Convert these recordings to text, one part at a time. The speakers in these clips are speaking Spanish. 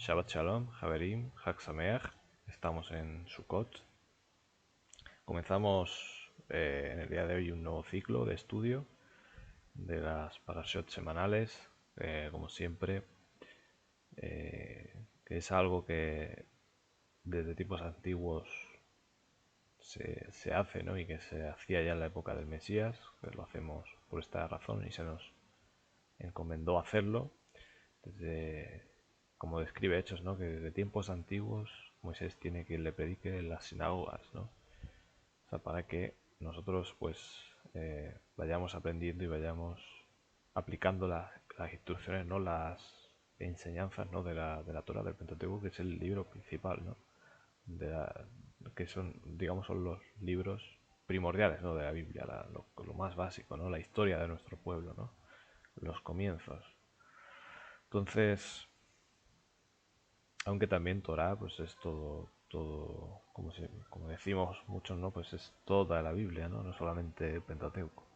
Shabbat Shalom, Javerim, Hag Sameach. Estamos en Sukkot. Comenzamos en el día de hoy un nuevo ciclo de estudio de las parashot semanales, como siempre, que es algo que desde tiempos antiguos se hace, ¿no? Y que se hacía ya en la época del Mesías, que lo hacemos por esta razón y se nos encomendó hacerlo desde, como describe Hechos, ¿no? Que desde tiempos antiguos Moisés tiene que le predique en las sinagogas, ¿no? O sea, para que nosotros pues vayamos aprendiendo y vayamos aplicando las instrucciones, ¿no? Las enseñanzas, ¿no? de la Torah, del Pentateuco, que es el libro principal, ¿no? De la, que son, digamos, son los libros primordiales, ¿no? De la Biblia, lo más básico, ¿no? La historia de nuestro pueblo, ¿no? Los comienzos. Entonces, aunque también Torah pues es todo como decimos muchos, ¿no? Pues es toda la Biblia, ¿no? No solamente el Pentateuco.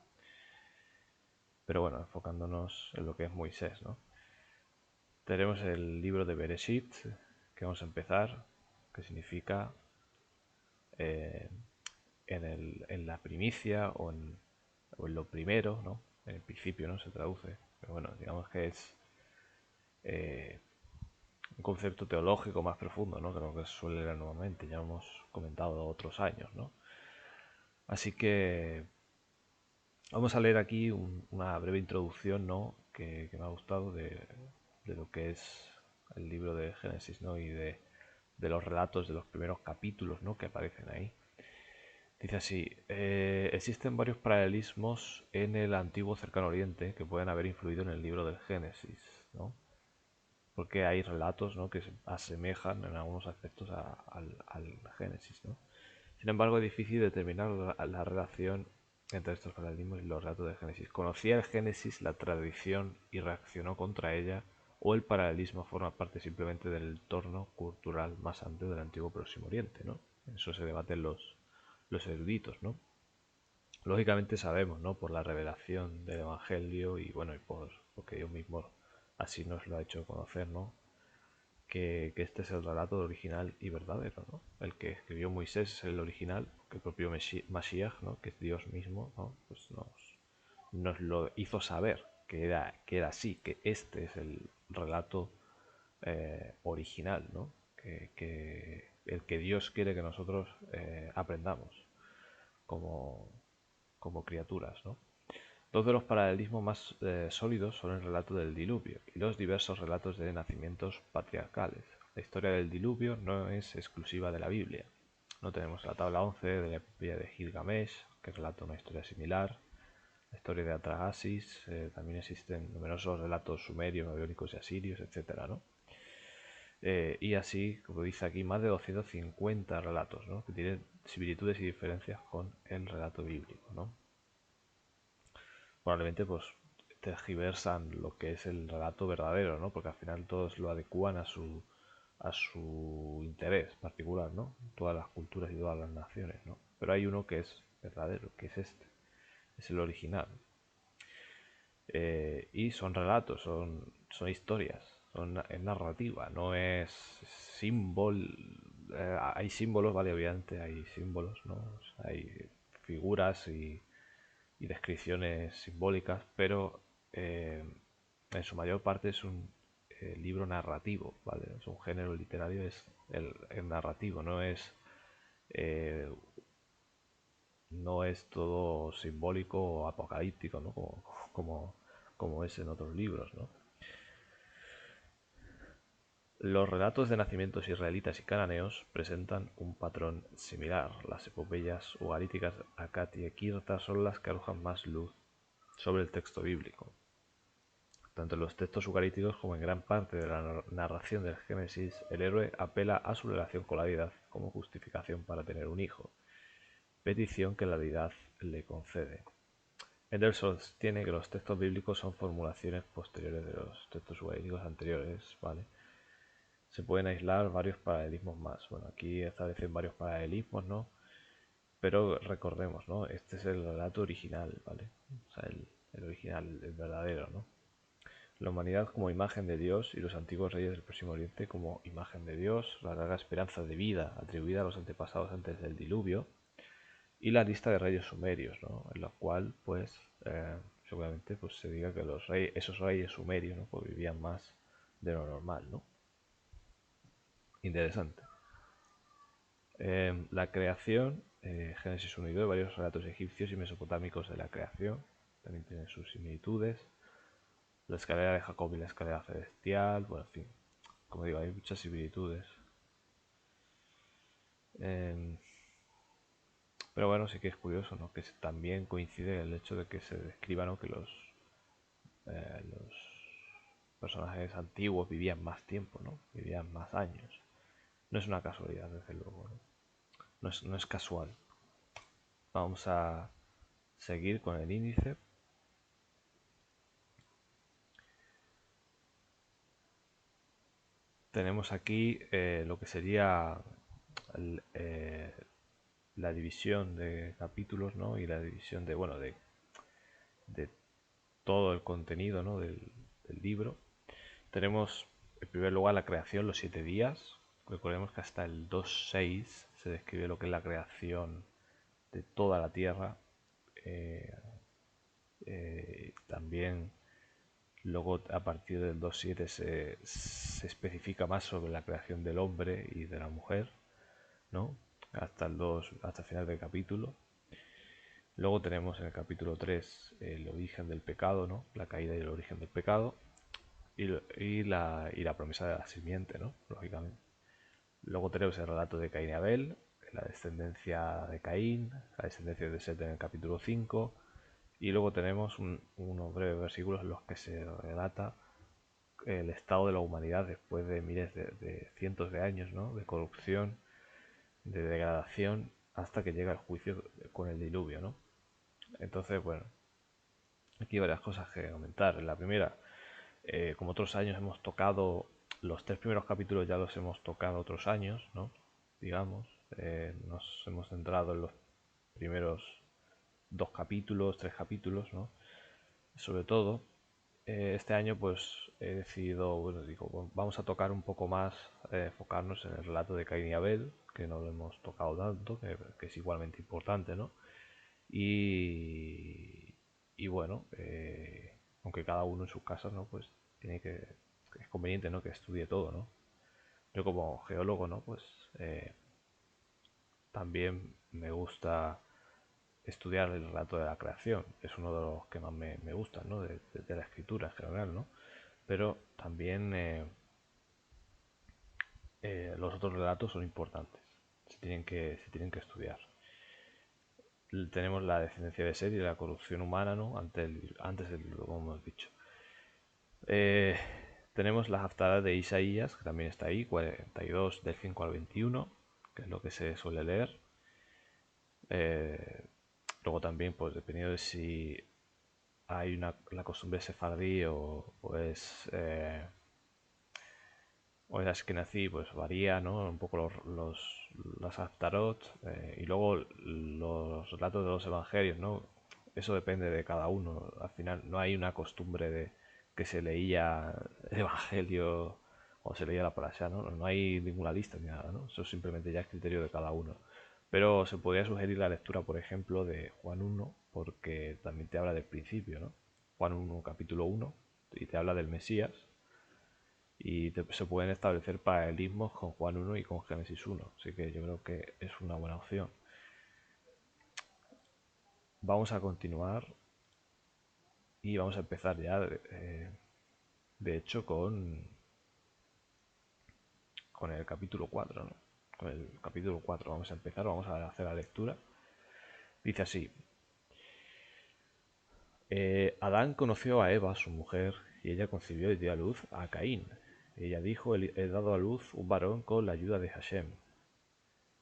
Pero bueno, enfocándonos en lo que es Moisés, ¿no? Tenemos el libro de Bereshit, que vamos a empezar, que significa eh, en la primicia o en lo primero, ¿no? En el principio, ¿no? Se traduce. Pero bueno, digamos que es eh, un concepto teológico más profundo, ¿no? Que lo que suele leer normalmente, ya hemos comentado otros años, ¿no? Así que vamos a leer aquí una breve introducción, ¿no? Que me ha gustado de lo que es el libro de Génesis, ¿no? Y de los relatos de los primeros capítulos, ¿no? Que aparecen ahí. Dice así, existen varios paralelismos en el antiguo cercano oriente que pueden haber influido en el libro del Génesis, ¿no? Porque hay relatos, ¿no? Que se asemejan en algunos aspectos al Génesis, ¿no? Sin embargo, es difícil determinar la relación entre estos paralelismos y los relatos del Génesis. ¿Conocía el Génesis la tradición y reaccionó contra ella? ¿O el paralelismo forma parte simplemente del entorno cultural más amplio del antiguo Próximo Oriente, ¿no? Eso se debaten los eruditos, ¿no? Lógicamente sabemos, ¿no? Por la revelación del Evangelio y bueno, y porque Dios mismo así nos lo ha hecho conocer, ¿no? Que este es el relato original y verdadero, ¿no? El que escribió Moisés es el original, que el propio Mashiach, ¿no? Que es Dios mismo, ¿no? Pues nos lo hizo saber que era así, que este es el relato original, ¿no? El que Dios quiere que nosotros aprendamos como, como criaturas, ¿no? Dos de los paralelismos más sólidos son el relato del diluvio y los diversos relatos de nacimientos patriarcales. La historia del diluvio no es exclusiva de la Biblia. No tenemos la tabla 11 de la epopeya de Gilgamesh, que relata una historia similar. La historia de Atrahasis, también existen numerosos relatos sumerios, babilónicos y asirios, etcétera, ¿no? Y así, como dice aquí, más de 250 relatos, ¿no? Que tienen similitudes y diferencias con el relato bíblico, ¿no? Probablemente pues tergiversan lo que es el relato verdadero, ¿no? Porque al final todos lo adecúan a su interés particular, ¿no? Todas las culturas y todas las naciones, ¿no? Pero hay uno que es verdadero, que es este, es el original. Y son relatos, son historias, es narrativa, no es símbolo. Hay símbolos, vale, obviamente hay símbolos, ¿no? Hay figuras y descripciones simbólicas, pero en su mayor parte es un libro narrativo, ¿vale? Es un género literario, es el narrativo, eh, no es todo simbólico o apocalíptico, ¿no? Como, como es en otros libros, ¿no? Los relatos de nacimientos israelitas y cananeos presentan un patrón similar. Las epopeyas ugaríticas Acat y Ekirta son las que arrojan más luz sobre el texto bíblico. Tanto en los textos ugaríticos como en gran parte de la narración del Génesis, el héroe apela a su relación con la deidad como justificación para tener un hijo, petición que la deidad le concede. Henderson sostiene que los textos bíblicos son formulaciones posteriores de los textos ugaríticos anteriores, ¿vale? Se pueden aislar varios paralelismos más. Bueno, aquí establecen varios paralelismos, ¿no? Pero recordemos, ¿no? Este es el relato original, ¿vale? O sea, el original, el verdadero, ¿no? la humanidad como imagen de Dios y los antiguos reyes del Próximo Oriente como imagen de Dios, la larga esperanza de vida atribuida a los antepasados antes del diluvio, y la lista de reyes sumerios, ¿no? En la cual, pues, seguramente pues, se diga que esos reyes sumerios, ¿no? Pues vivían más de lo normal, ¿no? Interesante. La creación, Génesis 1 y 2, varios relatos egipcios y mesopotámicos de la creación, también tienen sus similitudes. La escalera de Jacob y la escalera celestial, bueno, en fin, como digo, hay muchas similitudes. Eh, pero bueno, sí que es curioso, ¿no? Que también coincide el hecho de que se describa, ¿no? Que los personajes antiguos vivían más tiempo, ¿no? Vivían más años. No es una casualidad, desde luego, ¿no? No es casual. Vamos a seguir con el índice. Tenemos aquí lo que sería el, la división de capítulos, ¿no? Y la división de, bueno, de todo el contenido, ¿no? del libro. Tenemos, en primer lugar, la creación, los 7 días. Recordemos que hasta el 2.6 se describe lo que es la creación de toda la Tierra. También luego a partir del 2.7 se especifica más sobre la creación del hombre y de la mujer, ¿no? Hasta el final del capítulo. Luego tenemos en el capítulo 3 el origen del pecado, ¿no? La caída y el origen del pecado. Y la promesa de la simiente, ¿no? Lógicamente. Luego tenemos el relato de Caín y Abel, la descendencia de Caín, la descendencia de Set en el capítulo 5. Y luego tenemos unos breves versículos en los que se relata el estado de la humanidad después de miles de cientos de años, ¿no? De corrupción, de degradación, hasta que llega el juicio con el diluvio, ¿no? Entonces, bueno, aquí hay varias cosas que comentar. La primera, como otros años hemos tocado, los 3 primeros capítulos ya los hemos tocado otros años, ¿no? Digamos, nos hemos centrado en los primeros 2 capítulos, 3 capítulos, ¿no? Sobre todo, este año pues he decidido, bueno, digo, bueno, vamos a tocar un poco más, enfocarnos en el relato de Caín y Abel, que no lo hemos tocado tanto, que es igualmente importante, ¿no? Y bueno, aunque cada uno en sus casas, ¿no? Pues es conveniente, ¿no? Que estudie todo, ¿no? Yo como geólogo, ¿no? Pues también me gusta estudiar el relato de la creación. Es uno de los que más me gustan, ¿no? De la escritura en general, ¿no? Pero también los otros relatos son importantes. Se tienen que estudiar. Tenemos la descendencia de Set y la corrupción humana, ¿no? Antes del libro, como hemos dicho. Eh, Tenemos la Haftarah de Isaías, que también está ahí, 42 del 5 al 21, que es lo que se suele leer. Luego también, pues dependiendo de si hay la costumbre sefardí o es Ashkenazí, pues varía, ¿no? Un poco las Haftarot, y luego los relatos de los evangelios, ¿no? Eso depende de cada uno. Al final no hay una costumbre de que se leía el evangelio o se leía la parasha, ¿no? No hay ninguna lista ni nada, ¿no? Eso simplemente ya es criterio de cada uno. Pero se podría sugerir la lectura, por ejemplo, de Juan 1, porque también te habla del principio, ¿no? Juan 1, capítulo 1, y te habla del Mesías, y se pueden establecer paralelismos con Juan 1 y con Génesis 1, así que yo creo que es una buena opción. Vamos a continuar y vamos a empezar ya, de hecho, con el capítulo 4, ¿no? Con el capítulo 4 vamos a empezar, vamos a hacer la lectura. Dice así: Adán conoció a Eva, su mujer, y ella concibió y dio a luz a Caín. Ella dijo: he dado a luz un varón con la ayuda de Hashem.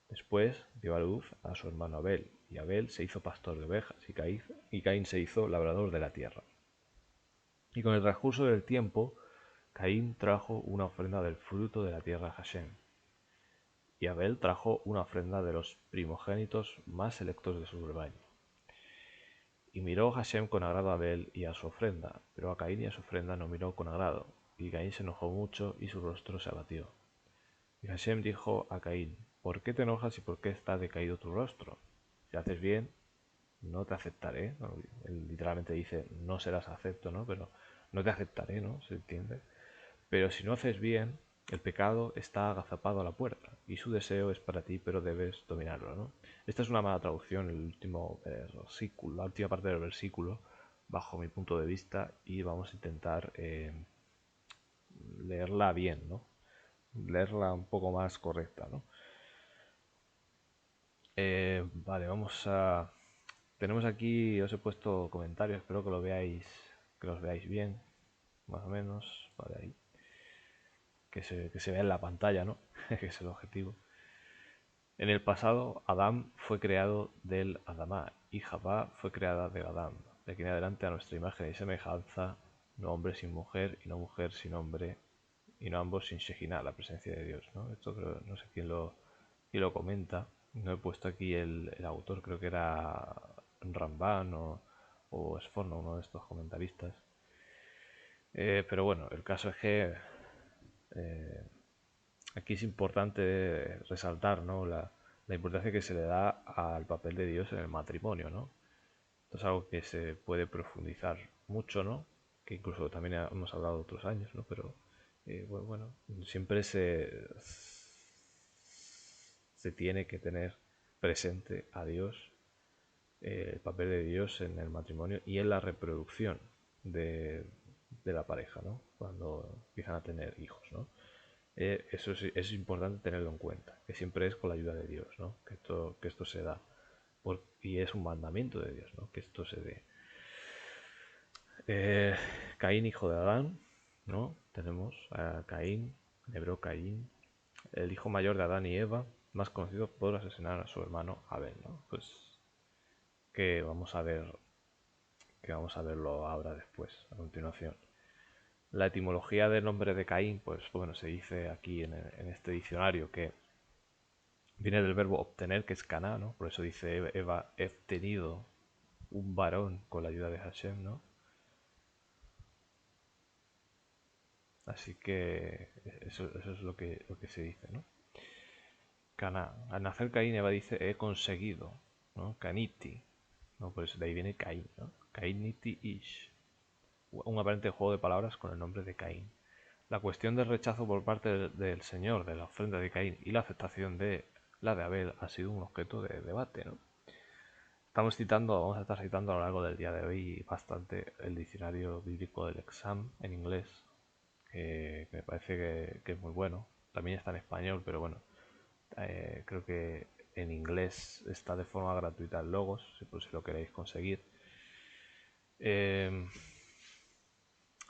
Después dio a luz a su hermano Abel, y Abel se hizo pastor de ovejas, y Caín se hizo labrador de la tierra. Y con el transcurso del tiempo, Caín trajo una ofrenda del fruto de la tierra a Hashem, y Abel trajo una ofrenda de los primogénitos más selectos de su rebaño. Y miró Hashem con agrado a Abel y a su ofrenda, pero a Caín y a su ofrenda no miró con agrado. Y Caín se enojó mucho y su rostro se abatió. Y Hashem dijo a Caín, ¿por qué te enojas y por qué está decaído tu rostro? Si haces bien, no te aceptaré. ¿No? Él literalmente dice, no serás acepto, ¿no? Pero no te aceptaré, ¿no? ¿Se entiende? Pero si no haces bien, el pecado está agazapado a la puerta y su deseo es para ti, pero debes dominarlo, ¿no? Esta es una mala traducción, el último versículo, la última parte del versículo, bajo mi punto de vista, y vamos a intentar leerla bien, ¿no? Leerla un poco más correcta, ¿no? Vale, vamos a... Tenemos aquí, os he puesto comentarios, espero que los veáis bien, más o menos, vale, ahí. Que se vea en la pantalla, ¿no? Que es el objetivo. En el pasado, Adán fue creado del Adamá y Javá fue creada del Adán. De aquí en adelante, a nuestra imagen y semejanza, no hombre sin mujer y no mujer sin hombre, y no ambos sin Shejinah, la presencia de Dios, ¿no? Esto creo, no sé quién lo comenta. No he puesto aquí el autor, creo que era Ramban o Sforno, uno de estos comentaristas. Pero bueno, el caso es que eh, aquí es importante resaltar, ¿no? La importancia que se le da al papel de Dios en el matrimonio, ¿no? Esto es algo que se puede profundizar mucho, ¿no? Que incluso también hemos hablado otros años, ¿no? Pero bueno, siempre se tiene que tener presente a Dios, el papel de Dios en el matrimonio y en la reproducción de la pareja, ¿no? Cuando empiezan a tener hijos, ¿no? Eso es importante tenerlo en cuenta, que siempre es con la ayuda de Dios, ¿no? Que esto se da. Y es un mandamiento de Dios, ¿no? Que esto se dé. Caín, hijo de Adán, ¿no? Tenemos a Caín, en hebreo Caín, el hijo mayor de Adán y Eva, más conocido por asesinar a su hermano Abel, ¿no? Pues que vamos a ver, que vamos a verlo ahora después, a continuación. La etimología del nombre de Caín, pues bueno, se dice aquí en este diccionario que viene del verbo obtener, que es caná, ¿no? Por eso dice Eva, he tenido un varón con la ayuda de Hashem, ¿no? Así que eso es lo que se dice, ¿no? Caná. Al nacer Caín, Eva dice, he conseguido, ¿no? Caniti, ¿no? Por eso de ahí viene Caín, ¿no? Cainiti ish. Un aparente juego de palabras con el nombre de Caín. La cuestión del rechazo por parte del Señor de la ofrenda de Caín y la aceptación de la de Abel ha sido un objeto de debate, ¿no? Vamos a estar citando a lo largo del día de hoy bastante el diccionario bíblico del exam en inglés, que me parece que es muy bueno. También está en español, pero bueno, creo que en inglés está de forma gratuita el Logos, por si lo queréis conseguir. Eh,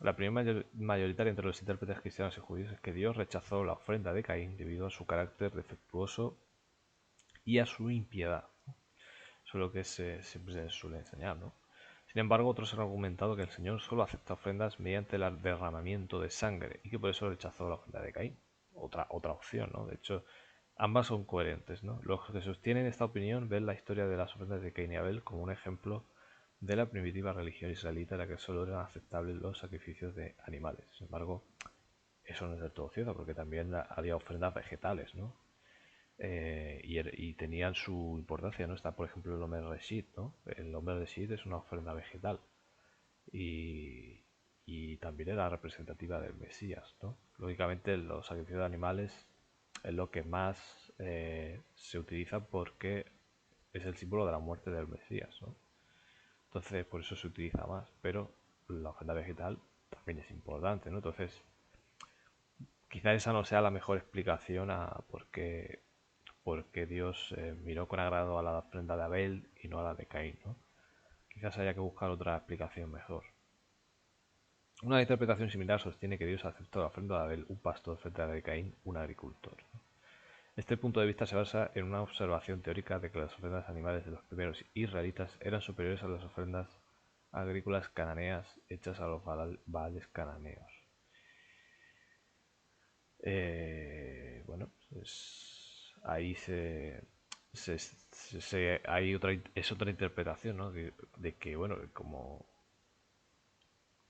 la primera mayoritaria entre los intérpretes cristianos y judíos es que Dios rechazó la ofrenda de Caín debido a su carácter defectuoso y a su impiedad. Eso es lo que siempre se suele enseñar, ¿no? Sin embargo, otros han argumentado que el Señor solo acepta ofrendas mediante el derramamiento de sangre y que por eso rechazó la ofrenda de Caín. Otra opción, ¿no? De hecho, ambas son coherentes, ¿no? Los que sostienen esta opinión ven la historia de las ofrendas de Caín y Abel como un ejemplo de la primitiva religión israelita en la que solo eran aceptables los sacrificios de animales. Sin embargo, eso no es del todo cierto, porque también había ofrendas vegetales, ¿no? Y tenían su importancia, ¿no? Está, por ejemplo, el Omer Reshit, ¿no? El Omer Reshit es una ofrenda vegetal y, y también era representativa del Mesías, ¿no? Lógicamente, los sacrificios de animales es lo que más se utiliza porque es el símbolo de la muerte del Mesías, ¿no? Entonces, por eso se utiliza más, pero la ofrenda vegetal también es importante, ¿no? Entonces, quizá esa no sea la mejor explicación a por qué Dios miró con agrado a la ofrenda de Abel y no a la de Caín, ¿no? Quizás haya que buscar otra explicación mejor. Una interpretación similar sostiene que Dios aceptó la ofrenda de Abel, un pastor, frente a la de Caín, un agricultor. Este punto de vista se basa en una observación teórica de que las ofrendas animales de los primeros israelitas eran superiores a las ofrendas agrícolas cananeas hechas a los baales cananeos. Bueno, pues ahí hay es otra interpretación, ¿no? De que, bueno, como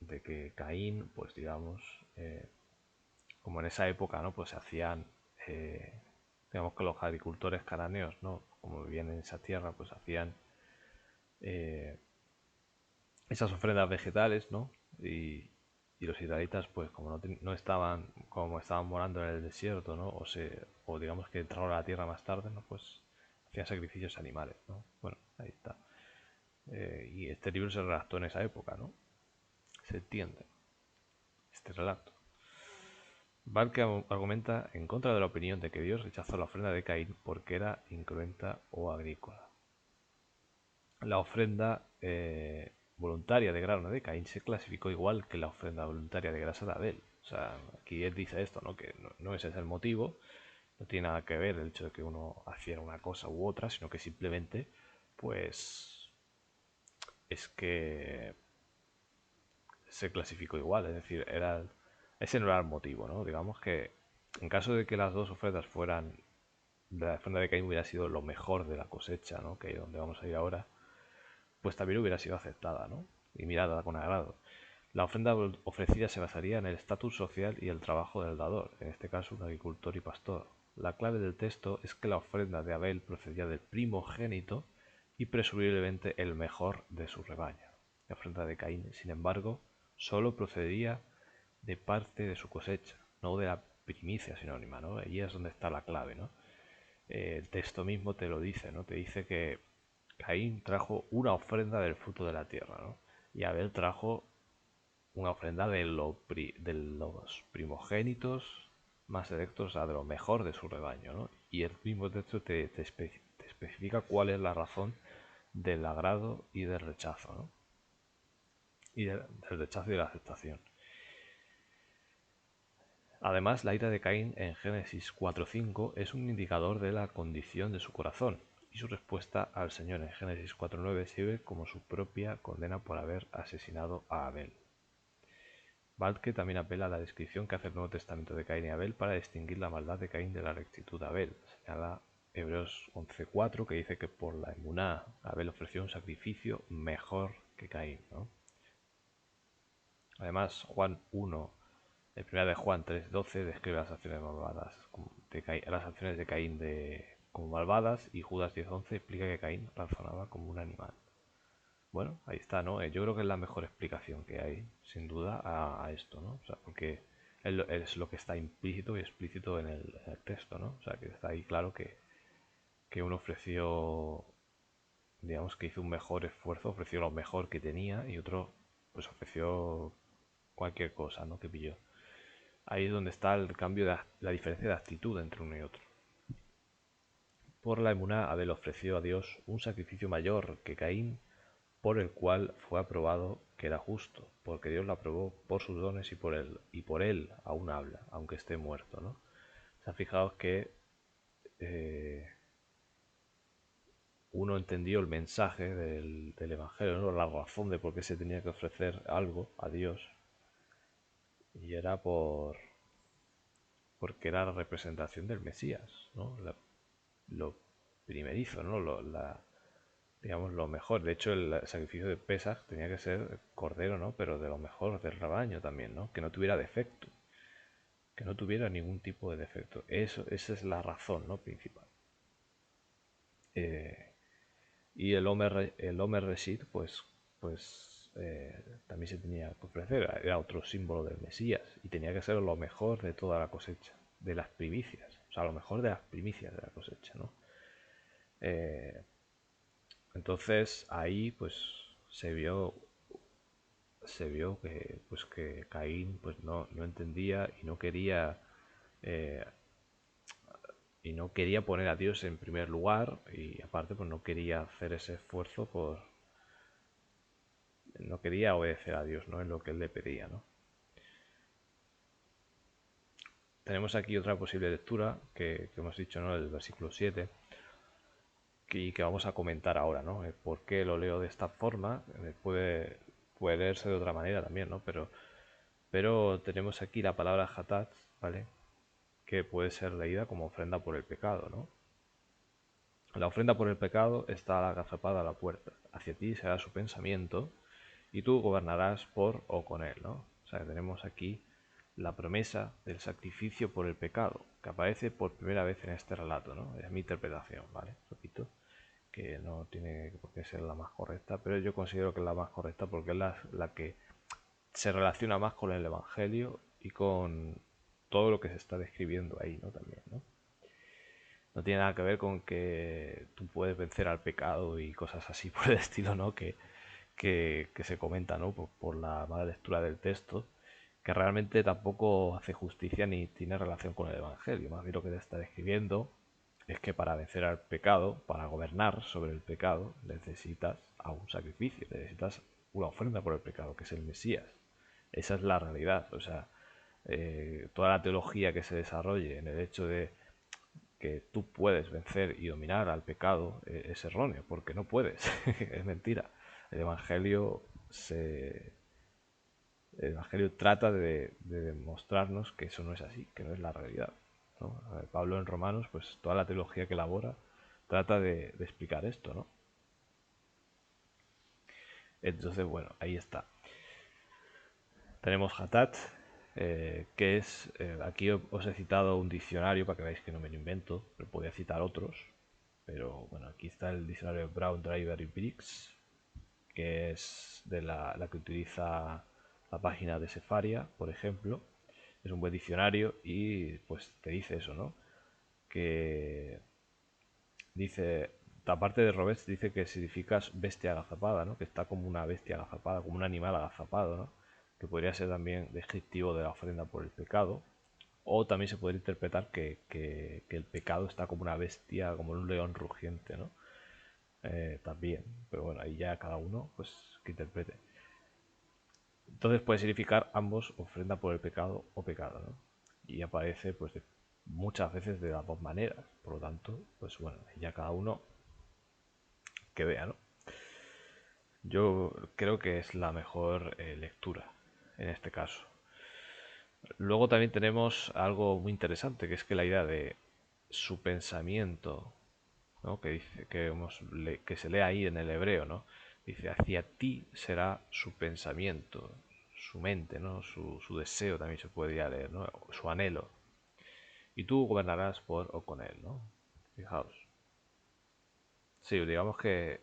de que Caín, pues digamos, eh, como en esa época, ¿no? Pues se hacían, eh, digamos que los agricultores cananeos, ¿no? Como vivían en esa tierra, pues hacían eh, esas ofrendas vegetales, ¿no? Y los israelitas, pues como no estaban, como estaban morando en el desierto, ¿no? O digamos que entraron a la tierra más tarde, ¿no? Pues hacían sacrificios animales, ¿no? Bueno, ahí está. Y este libro se redactó en esa época, ¿no? Se entiende este relato. Barque argumenta en contra de la opinión de que Dios rechazó la ofrenda de Caín porque era incruenta o agrícola. La ofrenda voluntaria de grano de Caín se clasificó igual que la ofrenda voluntaria de grasa de Abel. O sea, aquí él dice esto, ¿no? Que no ese es el motivo, no tiene nada que ver el hecho de que uno hiciera una cosa u otra, sino que simplemente, pues, es que se clasificó igual, es decir, ese no era el motivo, ¿no? Digamos que en caso de que las dos ofrendas fueran, de la ofrenda de Caín hubiera sido lo mejor de la cosecha, ¿no? Que es donde vamos a ir ahora, pues también hubiera sido aceptada, ¿no? Y mirada con agrado. La ofrenda ofrecida se basaría en el estatus social y el trabajo del dador, en este caso un agricultor y pastor. La clave del texto es que la ofrenda de Abel procedía del primogénito y presumiblemente el mejor de su rebaño. La ofrenda de Caín, sin embargo, solo procedía de parte de su cosecha, no de la primicia sinónima, ¿no? Allí es donde está la clave, ¿no? El texto mismo te lo dice, ¿no? Te dice que Caín trajo una ofrenda del fruto de la tierra, ¿no? Y Abel trajo una ofrenda de los primogénitos más selectos, o sea, de lo mejor de su rebaño, ¿no? Y el mismo texto te especifica cuál es la razón del agrado y del rechazo, ¿no? Y del rechazo y de la aceptación. Además, la ira de Caín en Génesis 4.5 es un indicador de la condición de su corazón, y su respuesta al Señor en Génesis 4.9 sirve como su propia condena por haber asesinado a Abel. Balke también apela a la descripción que hace el Nuevo Testamento de Caín y Abel para distinguir la maldad de Caín de la rectitud de Abel. Señala Hebreos 11.4 que dice que por la emuná Abel ofreció un sacrificio mejor que Caín, ¿no? Además, Juan 1, el primero de Juan 3.12 describe las acciones malvadas las acciones de Caín como malvadas, y Judas 10.11 explica que Caín razonaba como un animal. Bueno, ahí está, ¿no? Yo creo que es la mejor explicación que hay, sin duda, a esto, ¿no? O sea, porque es lo que está implícito y explícito en el texto, ¿no? O sea, que está ahí claro que uno ofreció, digamos que hizo un mejor esfuerzo, ofreció lo mejor que tenía, y otro, pues ofreció cualquier cosa, ¿no? Que pilló. Ahí es donde está el cambio, la diferencia de actitud entre uno y otro. Por la emuná, Abel ofreció a Dios un sacrificio mayor que Caín, por el cual fue aprobado que era justo, porque Dios lo aprobó por sus dones y por él aún habla, aunque esté muerto, ¿no? O sea, fijaos que eh, uno entendió el mensaje del Evangelio, ¿no? La razón de por qué se tenía que ofrecer algo a Dios, y era porque era la representación del Mesías, ¿no? Lo primerizo, ¿no? Digamos, lo mejor. De hecho, el sacrificio de Pesaj tenía que ser cordero, ¿no? Pero de lo mejor del rebaño también, ¿no? Que no tuviera defecto. Que no tuviera ningún tipo de defecto. Esa es la razón, ¿no? Principal. Eh, y el Homer Reshit, también se tenía que ofrecer. Era otro símbolo del Mesías. Y tenía que ser lo mejor de toda la cosecha. De las primicias. O sea, lo mejor de las primicias de la cosecha, ¿no? Eh, entonces ahí pues se vio que pues que Caín pues no entendía eh, y no quería poner a Dios en primer lugar, y aparte pues no quería hacer ese esfuerzo no quería obedecer a Dios, ¿no? En lo que él le pedía, ¿no? Tenemos aquí otra posible lectura que hemos dicho, ¿no? El versículo 7 que vamos a comentar ahora, ¿no? ¿Por qué lo leo de esta forma? Puede leerse de otra manera también, ¿no? Pero tenemos aquí la palabra hatat, ¿vale? Que puede ser leída como ofrenda por el pecado, ¿no? La ofrenda por el pecado está agazapada a la puerta. Hacia ti será su pensamiento y tú gobernarás por o con él, ¿no? O sea, tenemos aquí la promesa del sacrificio por el pecado, que aparece por primera vez en este relato, ¿no? Es mi interpretación, ¿vale? Repito, que no tiene por qué ser la más correcta, pero yo considero que es la más correcta porque es la que se relaciona más con el Evangelio y con todo lo que se está describiendo ahí, ¿no? También, ¿no? No tiene nada que ver con que tú puedes vencer al pecado y cosas así por el estilo, ¿no? Que se comenta, ¿no? Por la mala lectura del texto, que realmente tampoco hace justicia ni tiene relación con el Evangelio. Más bien lo que te está describiendo es que para vencer al pecado, para gobernar sobre el pecado, necesitas a un sacrificio, necesitas una ofrenda por el pecado, que es el Mesías. Esa es la realidad. O sea, toda la teología que se desarrolle en el hecho de que tú puedes vencer y dominar al pecado es erróneo, porque no puedes, es mentira. El Evangelio se, el Evangelio trata de demostrarnos que eso no es así, que no es la realidad, ¿no? Pablo en Romanos, pues toda la teología que elabora trata de explicar esto, ¿no? Entonces, bueno, ahí está. Tenemos Hatat, que es, aquí os he citado un diccionario para que veáis que no me lo invento, pero podía citar otros, pero bueno, aquí está el diccionario Brown, Driver y Briggs, que es de la que utiliza la página de Sefaria, por ejemplo. Es un buen diccionario y pues te dice eso, ¿no? Que dice, aparte de Roberts, dice que significa bestia agazapada, ¿no? Que está como una bestia agazapada, como un animal agazapado, ¿no? Que podría ser también descriptivo de la ofrenda por el pecado. O también se puede interpretar que el pecado está como una bestia, como un león rugiente, ¿no? También, pero bueno, ahí ya cada uno, pues, que interprete. Entonces puede significar ambos ofrenda por el pecado o pecado, ¿no? Y aparece, pues, muchas veces de las dos maneras. Por lo tanto, pues bueno, ya cada uno que vea, ¿no? Yo creo que es la mejor lectura en este caso. Luego también tenemos algo muy interesante, que es que la idea de su pensamiento, ¿no? Que dice que se lee ahí en el hebreo, ¿no? Dice, hacia ti será su pensamiento, su mente, ¿no? Su deseo también se podría leer, ¿no? Su anhelo. Y tú gobernarás por o con él, ¿no? Fijaos. Sí, digamos que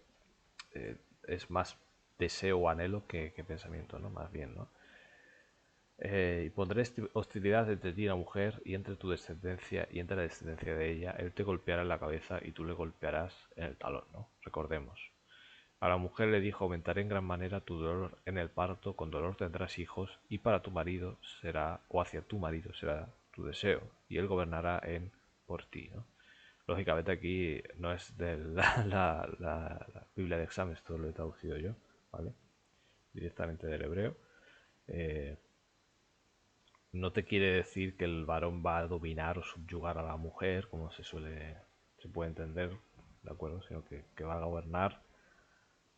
es más deseo o anhelo que pensamiento, ¿no? Más bien, ¿no? Y pondré hostilidad entre ti y la mujer, y entre tu descendencia y entre la descendencia de ella. Él te golpeará en la cabeza y tú le golpearás en el talón, ¿no? Recordemos. A la mujer le dijo, aumentaré en gran manera tu dolor en el parto, con dolor tendrás hijos, y para tu marido será, o hacia tu marido será tu deseo, y él gobernará por ti, ¿no? Lógicamente aquí no es de la Biblia de examen, esto lo he traducido yo, ¿vale? Directamente del hebreo. Eh, no te quiere decir que el varón va a dominar o subyugar a la mujer, como se puede entender, ¿de acuerdo? Sino que va a gobernar,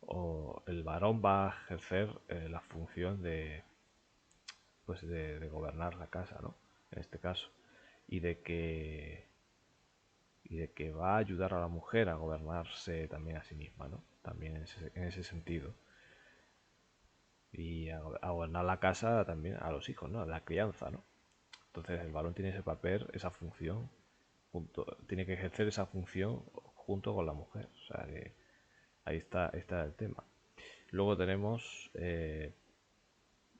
o el varón va a ejercer la función de gobernar la casa, ¿no? En este caso. Y de que y de que va a ayudar a la mujer a gobernarse también a sí misma, ¿no? También en ese sentido. Y a gobernar la casa también a los hijos, ¿no? A la crianza, ¿no? Entonces el varón tiene ese papel, esa función, tiene que ejercer esa función junto con la mujer. O sea que ahí está el tema. Luego tenemos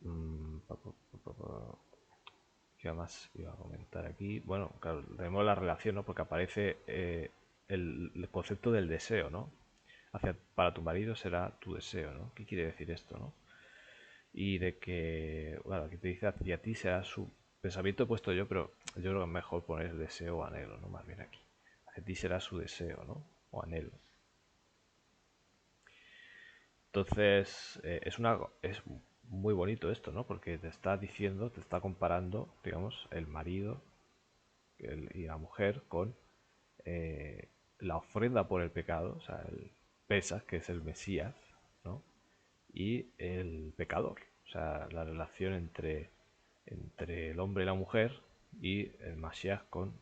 mm, ¿qué más iba a comentar aquí? Bueno, claro, tenemos la relación, ¿no? Porque aparece el concepto del deseo, ¿no? Para tu marido será tu deseo, ¿no? ¿Qué quiere decir esto, no? Y de que, bueno, aquí te dice hacia ti será su pensamiento he puesto yo, pero yo creo que es mejor poner deseo o anhelo, ¿no? Más bien aquí. Hacia ti será su deseo, ¿no? O anhelo. Entonces, es muy bonito esto, ¿no? Porque te está diciendo, te está comparando, digamos, el marido y la mujer con la ofrenda por el pecado, o sea, el Pesas, que es el Mesías, ¿no? Y el pecador, o sea, la relación entre el hombre y la mujer y el Mashiach con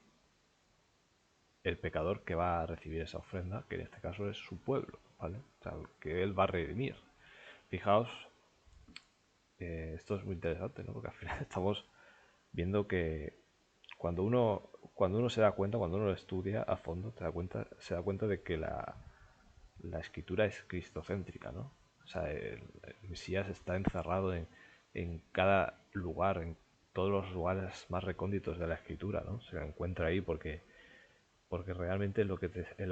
el pecador que va a recibir esa ofrenda, que en este caso es su pueblo, ¿vale? O sea, que él va a redimir. Fijaos, esto es muy interesante, ¿no? Porque al final estamos viendo que cuando uno se da cuenta, cuando uno lo estudia a fondo, se da cuenta de que la escritura es cristocéntrica, ¿no? O sea, el Mesías está encerrado en cada lugar, en todos los lugares más recónditos de la escritura, ¿no? Se encuentra ahí porque realmente es lo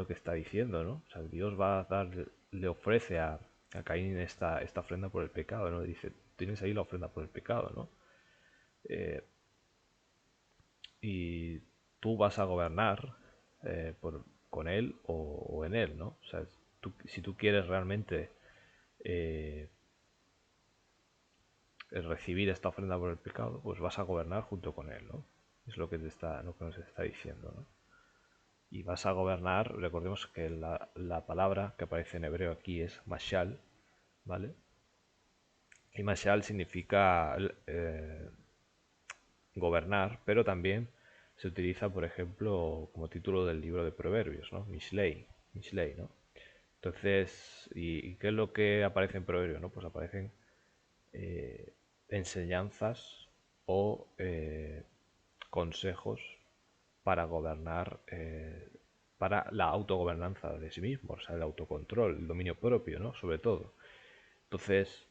que está diciendo, ¿no? O sea, Dios va a dar, le ofrece a Caín esta ofrenda por el pecado, ¿no? Dice, tienes ahí la ofrenda por el pecado, ¿no? Eh, y tú vas a gobernar con él o en él, ¿no? O sea, si tú quieres realmente eh, recibir esta ofrenda por el pecado, pues vas a gobernar junto con él, ¿no? Es lo que nos está diciendo, ¿no? Y vas a gobernar, recordemos que la palabra que aparece en hebreo aquí es mashal, ¿vale? Y mashal significa gobernar, pero también se utiliza, por ejemplo, como título del libro de Proverbios, ¿no? Mishlei, ¿no? Entonces, ¿y qué es lo que aparece en Proverbios, no? Pues aparecen eh, enseñanzas o consejos para gobernar, para la autogobernanza de sí mismo, o sea, el autocontrol, el dominio propio, ¿no? Sobre todo. Entonces,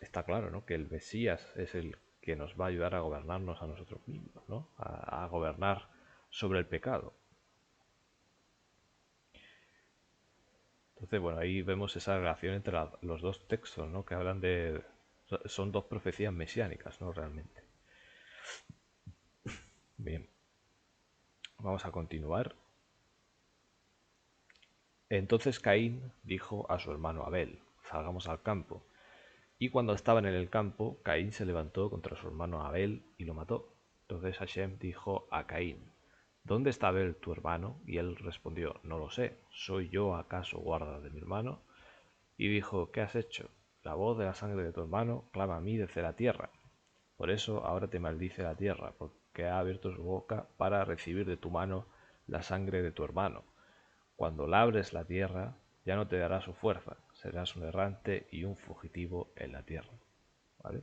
está claro, ¿no? Que el Mesías es el que nos va a ayudar a gobernarnos a nosotros mismos, ¿no? A gobernar sobre el pecado. Entonces, bueno, ahí vemos esa relación entre los dos textos, ¿no? Que hablan de... Son dos profecías mesiánicas, ¿no? Realmente. Bien, vamos a continuar. Entonces Caín dijo a su hermano Abel, salgamos al campo. Y cuando estaban en el campo, Caín se levantó contra su hermano Abel y lo mató. Entonces Hashem dijo a Caín, ¿dónde está Abel tu hermano? Y él respondió, no lo sé, ¿soy yo acaso guarda de mi hermano? Y dijo, ¿qué has hecho? La voz de la sangre de tu hermano clama a mí desde la tierra. Por eso ahora te maldice la tierra, porque ha abierto su boca para recibir de tu mano la sangre de tu hermano. Cuando labres la tierra, ya no te dará su fuerza, serás un errante y un fugitivo en la tierra. ¿Vale?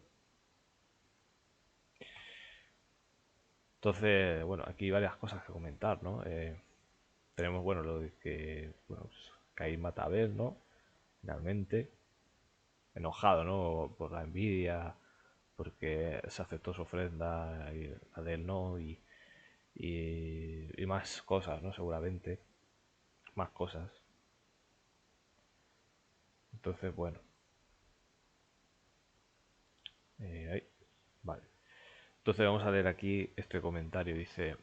Entonces, bueno, aquí hay varias cosas que comentar, ¿no? Tenemos, bueno, lo de que, bueno, pues, Caín mata a Abel, ¿no? Finalmente, enojado, ¿no? Por la envidia, porque se aceptó su ofrenda y la de él no, y más cosas, ¿no? Seguramente, más cosas. Entonces, bueno, ahí, vale. Entonces vamos a leer aquí este comentario. Dice,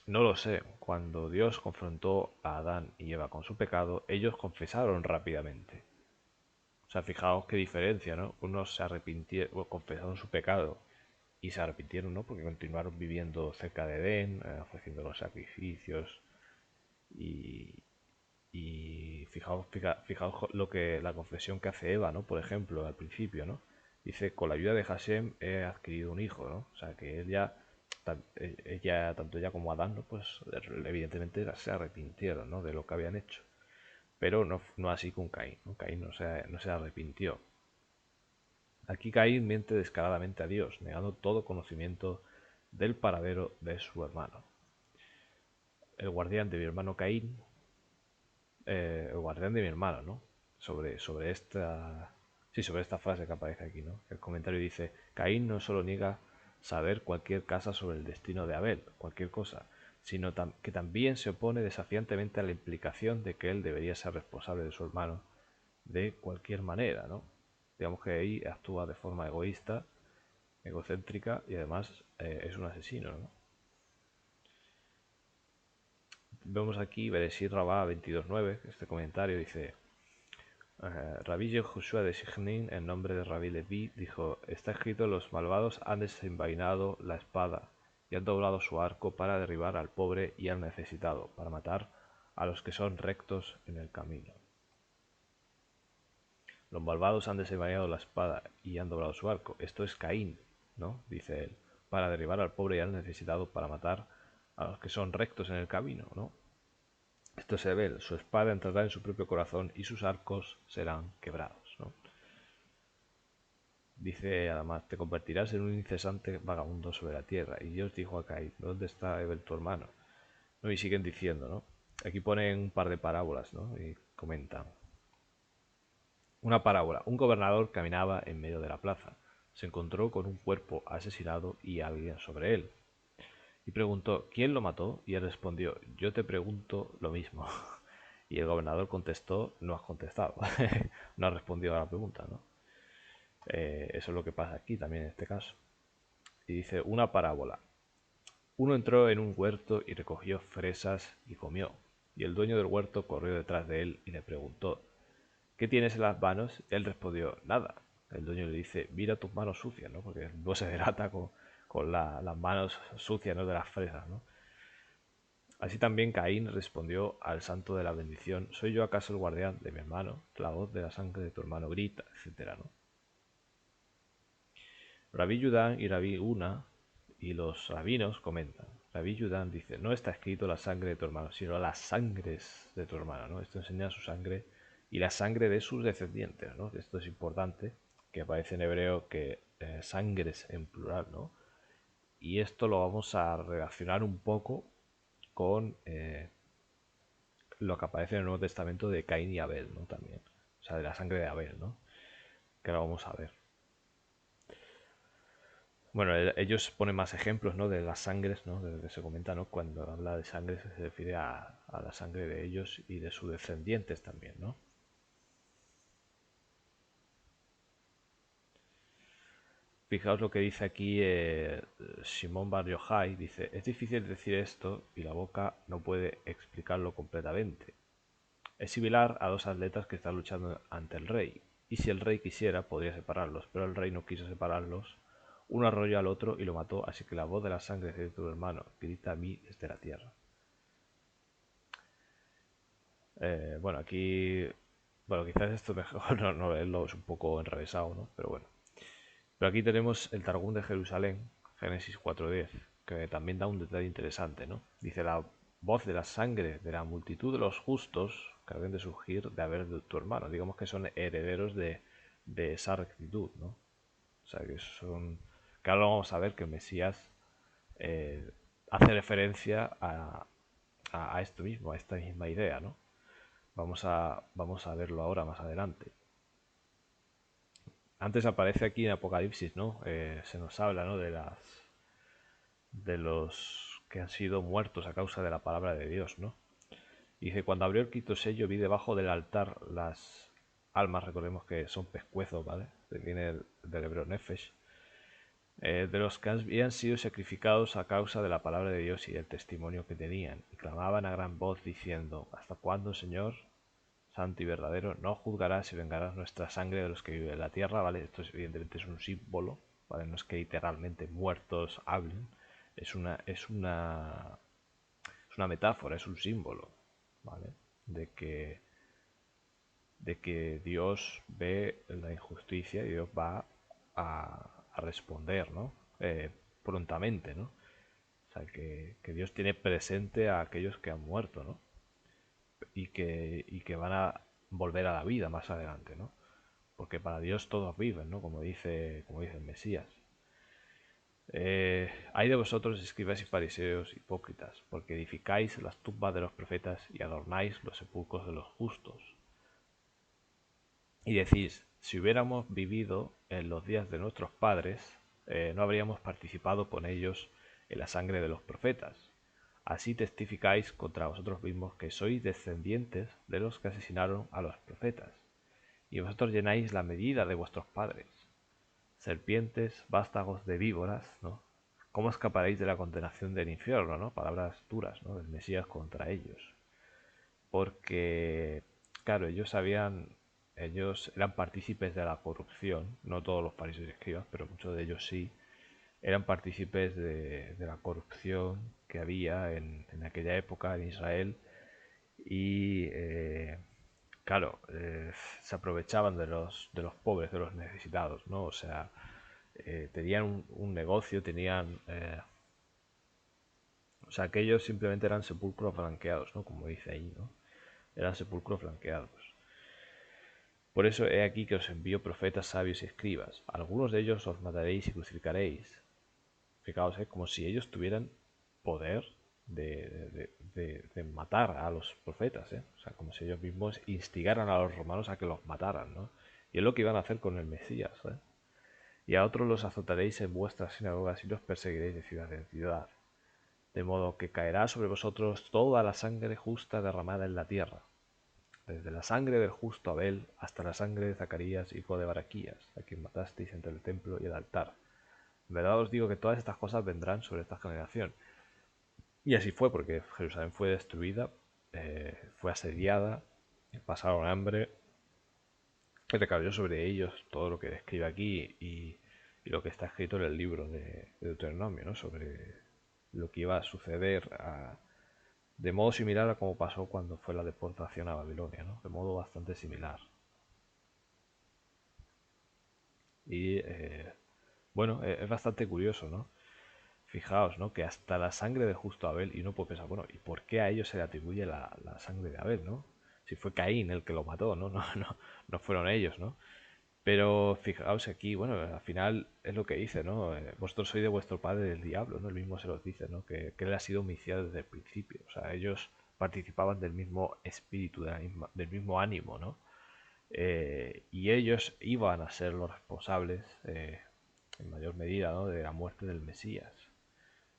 no lo sé, cuando Dios confrontó a Adán y Eva con su pecado, ellos confesaron rápidamente. O sea, fijaos qué diferencia, ¿no? Unos se arrepintieron, bueno, confesaron su pecado y se arrepintieron, ¿no? Porque continuaron viviendo cerca de Edén, ofreciendo los sacrificios y, fijaos lo que la confesión que hace Eva, ¿no? Por ejemplo, al principio, ¿no? Dice, con la ayuda de Hashem he adquirido un hijo, ¿no? O sea, que ella, tanto ella como Adán, ¿no? Pues evidentemente se arrepintieron, ¿no? De lo que habían hecho. Pero no así con Caín, ¿no? Caín no se arrepintió. Aquí Caín miente descaradamente a Dios, negando todo conocimiento del paradero de su hermano. El guardián de mi hermano Caín, el guardián de mi hermano, ¿no? Sobre esta... Sí, sobre esta frase que aparece aquí, ¿no? El comentario dice, Caín no solo niega saber cualquier cosa sobre el destino de Abel, cualquier cosa, sino que también se opone desafiantemente a la implicación de que él debería ser responsable de su hermano de cualquier manera, ¿no? Digamos que ahí actúa de forma egoísta, egocéntrica y además es un asesino, ¿no? Vemos aquí Bereshit Rabá 22.9, este comentario dice, Rabí Yehoshua de Shechnin, en nombre de Rabí Leví, dijo, está escrito, los malvados han desenvainado la espada y han doblado su arco para derribar al pobre y al necesitado, para matar a los que son rectos en el camino. Los malvados han desenvainado la espada y han doblado su arco. Esto es Caín, ¿no? Dice él, para derribar al pobre y al necesitado, para matar a los que son rectos en el camino, ¿no? Esto se ve, su espada entrará en su propio corazón y sus arcos serán quebrados, ¿no? Dice además, te convertirás en un incesante vagabundo sobre la tierra. Y Dios dijo a Caín, ¿dónde está Abel tu hermano? ¿No? Y siguen diciendo, ¿no? Aquí ponen un par de parábolas, ¿no? Y comentan. Una parábola. Un gobernador caminaba en medio de la plaza. Se encontró con un cuerpo asesinado y alguien sobre él. Y preguntó, ¿quién lo mató? Y él respondió, yo te pregunto lo mismo. Y el gobernador contestó, no has contestado. No has respondido a la pregunta, ¿no? Eso es lo que pasa aquí también en este caso. Y dice, una parábola. Uno entró en un huerto y recogió fresas y comió. Y el dueño del huerto corrió detrás de él y le preguntó, ¿qué tienes en las manos? Él respondió, nada. El dueño le dice, mira tus manos sucias, ¿no? Porque no se delata con las manos sucias, ¿no? De las fresas, ¿no? Así también Caín respondió al santo de la bendición, ¿soy yo acaso el guardián de mi hermano? La voz de la sangre de tu hermano grita, etcétera, ¿no? Rabí Yudán y Rabí Una y los rabinos comentan. Rabí Yudán dice, no está escrito la sangre de tu hermano, sino las sangres de tu hermano, ¿no? Esto enseña su sangre y la sangre de sus descendientes, ¿no? Esto es importante, que aparece en hebreo que sangres en plural, ¿no? Y esto lo vamos a relacionar un poco con lo que aparece en el Nuevo Testamento de Caín y Abel, ¿no? También. O sea, de la sangre de Abel, ¿no? Que lo vamos a ver. Bueno, ellos ponen más ejemplos, ¿no? De las sangres, ¿no? De lo que se comenta, ¿no? Cuando habla de sangre se refiere a la sangre de ellos y de sus descendientes también, ¿no? Fijaos lo que dice aquí Simón Bar Yochai, dice, es difícil decir esto y la boca no puede explicarlo completamente. Es similar a dos atletas que están luchando ante el rey, y si el rey quisiera podría separarlos, pero el rey no quiso separarlos, uno arrolló al otro y lo mató, así que la voz de la sangre de tu hermano grita a mí desde la tierra. Bueno, aquí, bueno, quizás esto mejor no leerlo, es un poco enrevesado, ¿no? Pero bueno. Pero aquí tenemos el Targum de Jerusalén, Génesis 4:10, que también da un detalle interesante, ¿no? Dice, la voz de la sangre de la multitud de los justos que deben de surgir de haber de tu hermano. Digamos que son herederos de esa rectitud, ¿no? O sea, que son... Que ahora vamos a ver que el Mesías eh, hace referencia a esto mismo, a esta misma idea, ¿no? Vamos a verlo ahora más adelante. Antes aparece aquí en Apocalipsis, ¿no? Se nos habla, ¿no? De los que han sido muertos a causa de la palabra de Dios, ¿no? Y dice, cuando abrió el quinto sello vi debajo del altar las almas, recordemos que son pescuezos, ¿vale? Viene del hebreo nefesh, de los que habían sido sacrificados a causa de la palabra de Dios y del testimonio que tenían, y clamaban a gran voz diciendo, ¿hasta cuándo, Señor, santo y verdadero, no juzgarás y vengarás nuestra sangre de los que viven en la tierra? ¿Vale? Esto evidentemente es un símbolo, ¿vale? No es que literalmente muertos hablen, es una metáfora, es un símbolo, ¿vale? De que, de que Dios ve la injusticia y Dios va a responder, ¿no? Prontamente, ¿no? O sea, que Dios tiene presente a aquellos que han muerto, ¿no? Y que van a volver a la vida más adelante, ¿no? Porque para Dios todos viven, ¿no? Como dice el Mesías. Hay de vosotros, escribas y fariseos hipócritas, porque edificáis las tumbas de los profetas y adornáis los sepulcros de los justos. Y decís, si hubiéramos vivido en los días de nuestros padres, no habríamos participado con ellos en la sangre de los profetas. Así testificáis contra vosotros mismos que sois descendientes de los que asesinaron a los profetas. Y vosotros llenáis la medida de vuestros padres. Serpientes, vástagos de víboras, ¿no? ¿Cómo escaparéis de la condenación del infierno, ¿no? Palabras duras, ¿no? Del Mesías contra ellos. Porque, claro, ellos eran partícipes de la corrupción, no todos los fariseos y escribas, pero muchos de ellos sí, eran partícipes de la corrupción que había en aquella época en Israel y, claro, se aprovechaban de los pobres, de los necesitados, ¿no? O sea, tenían un negocio, tenían O sea, que ellos simplemente eran sepulcros flanqueados, ¿no? Como dice ahí, ¿no? Eran sepulcros flanqueados. Por eso he aquí que os envío profetas, sabios y escribas. Algunos de ellos os mataréis y crucificaréis. Fijaos, como si ellos tuvieran poder de matar a los profetas, ¿eh? O sea, como si ellos mismos instigaran a los romanos a que los mataran, ¿no? Y es lo que iban a hacer con el Mesías, ¿eh? Y a otros los azotaréis en vuestras sinagogas y los perseguiréis de ciudad en ciudad. De modo que caerá sobre vosotros toda la sangre justa derramada en la tierra, desde la sangre del justo Abel hasta la sangre de Zacarías, hijo de Baraquías, a quien matasteis entre el templo y el altar. En verdad os digo que todas estas cosas vendrán sobre esta generación. Y así fue, porque Jerusalén fue destruida, fue asediada, pasaron hambre, y recayó sobre ellos todo lo que describe aquí y lo que está escrito en el libro de Deuteronomio, ¿no? Sobre lo que iba a suceder de modo similar a como pasó cuando fue la deportación a Babilonia, ¿no? De modo bastante similar. Y bueno, es bastante curioso, ¿no? Fijaos, ¿no? Que hasta la sangre de justo Abel, y uno puede pensar, bueno, ¿y por qué a ellos se le atribuye la sangre de Abel, ¿no? Si fue Caín el que lo mató, ¿no? No fueron ellos, ¿no? Pero fijaos aquí, bueno, al final es lo que dice, ¿no? Vosotros sois de vuestro padre el diablo, ¿no? El mismo se los dice, ¿no? Que él ha sido homicida desde el principio. O sea, ellos participaban del mismo espíritu, del mismo ánimo, ¿no? Y ellos iban a ser los responsables, en mayor medida, ¿no? De la muerte del Mesías,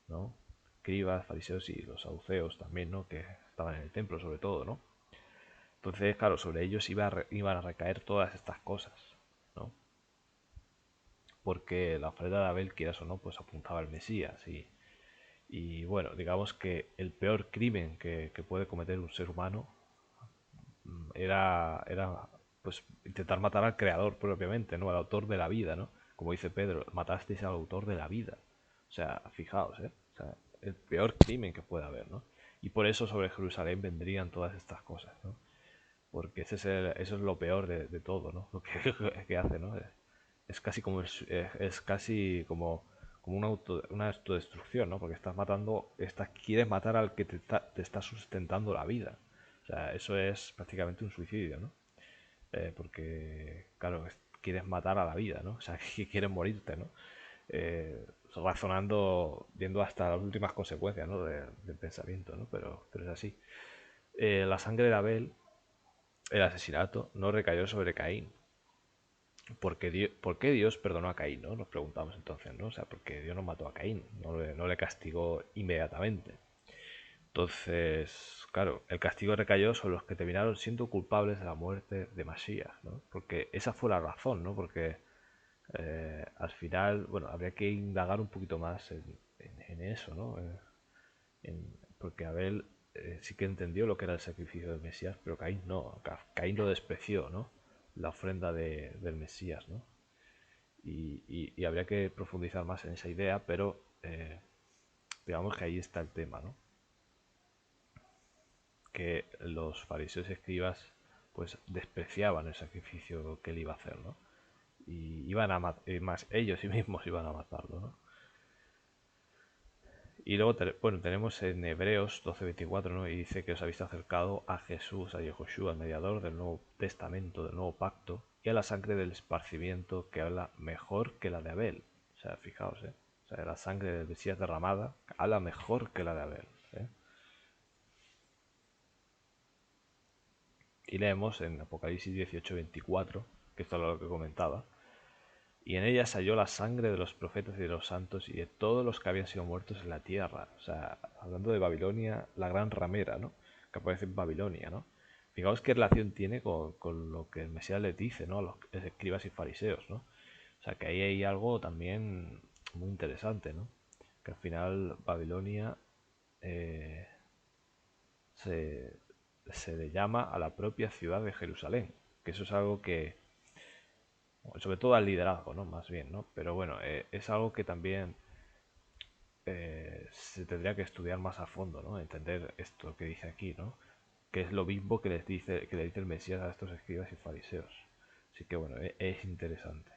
¿no? Escribas, fariseos y los saduceos también, ¿no? Que estaban en el templo sobre todo, ¿no? Entonces, claro, sobre ellos iban a recaer todas estas cosas, ¿no? Porque la ofrenda de Abel, quieras o no, pues apuntaba al Mesías y bueno, digamos que el peor crimen que puede cometer un ser humano era pues intentar matar al creador propiamente, ¿no? Al autor de la vida, ¿no? Como dice Pedro, matasteis al autor de la vida. O sea, fijaos, ¿eh? O sea, el peor crimen que pueda haber, ¿no? Y por eso sobre Jerusalén vendrían todas estas cosas, ¿no? Porque eso es lo peor de todo, ¿no? Lo que hace, ¿no? Es casi como es casi como una autodestrucción, ¿no? Porque estás matando, quieres matar al que te está sustentando la vida. O sea, eso es prácticamente un suicidio, ¿no? Porque, claro, quieres matar a la vida, ¿no? O sea, que quieres morirte, ¿no? Razonando, viendo hasta las últimas consecuencias, ¿no? Del pensamiento, ¿no? Pero es así. La sangre de Abel, el asesinato, no recayó sobre Caín. ¿Por qué Dios perdonó a Caín, ¿no? Nos preguntamos entonces, ¿no? O sea, porque Dios no mató a Caín, no le castigó inmediatamente. Entonces, claro, el castigo recayó sobre los que terminaron siendo culpables de la muerte de Masías, ¿no? Porque esa fue la razón, ¿no? Porque al final, bueno, habría que indagar un poquito más en eso, ¿no? Porque Abel sí que entendió lo que era el sacrificio del Mesías, pero Caín no. Caín lo despreció, ¿no? La ofrenda del Mesías, ¿no? Y habría que profundizar más en esa idea, pero digamos que ahí está el tema, ¿no? Que los fariseos y escribas pues despreciaban el sacrificio que él iba a hacer, ¿no? Y iban a más ellos mismos iban a matarlo, ¿no? Y luego, bueno, tenemos en Hebreos 12:24, ¿no? Y dice que os habéis acercado a Jesús, a Yehoshua, el mediador del Nuevo Testamento, del Nuevo Pacto, y a la sangre del esparcimiento que habla mejor que la de Abel. O sea, fijaos, ¿eh? O sea, la sangre del Mesías derramada habla mejor que la de Abel, ¿eh? Y leemos en Apocalipsis 18:24, que esto es lo que comentaba, y en ella se halló la sangre de los profetas y de los santos y de todos los que habían sido muertos en la tierra. O sea, hablando de Babilonia, la gran ramera, ¿no? Que aparece en Babilonia, ¿no? Fijaos qué relación tiene con lo que el Mesías les dice, ¿no? A los escribas y fariseos, ¿no? O sea, que ahí hay algo también muy interesante, ¿no? Que al final Babilonia eh, se, se le llama a la propia ciudad de Jerusalén. Que eso es algo que, sobre todo al liderazgo, ¿no? Más bien, ¿no? Pero bueno, es algo que también se tendría que estudiar más a fondo, ¿no? Entender esto que dice aquí, ¿no? Que es lo mismo que le dice el Mesías a estos escribas y fariseos. Así que bueno, es interesante.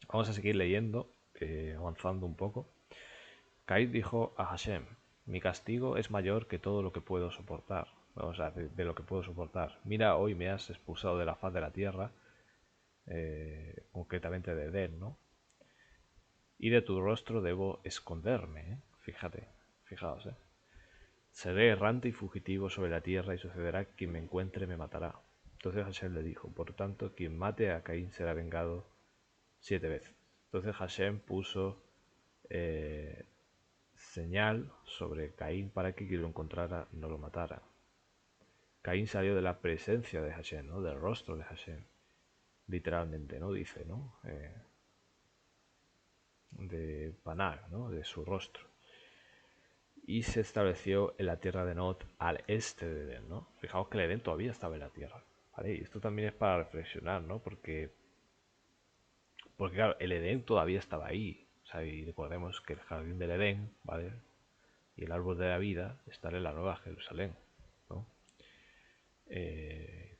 Vamos a seguir leyendo, avanzando un poco. Caín dijo a Hashem: mi castigo es mayor que todo lo que puedo soportar. O sea, de lo que puedo soportar. Mira, hoy me has expulsado de la faz de la tierra, concretamente de Edén, ¿no? Y de tu rostro debo esconderme, ¿eh? Fíjate, fijaos, ¿eh? Seré errante y fugitivo sobre la tierra y sucederá que quien me encuentre me matará. Entonces Hashem le dijo: por tanto, quien mate a Caín será vengado 7 veces. Entonces Hashem puso eh, señal sobre Caín para que quien lo encontrara no lo matara. Caín salió de la presencia de Hashem, ¿no? Del rostro de Hashem, literalmente, ¿no? Dice, ¿no? De Panar, ¿no? De su rostro. Y se estableció en la tierra de Nod al este de Edén, ¿no? Fijaos que el Edén todavía estaba en la tierra, ¿vale? Y esto también es para reflexionar, ¿no? Porque claro, el Edén todavía estaba ahí. O sea, y recordemos que el jardín del Edén, ¿vale? Y el árbol de la vida están en la Nueva Jerusalén, ¿no?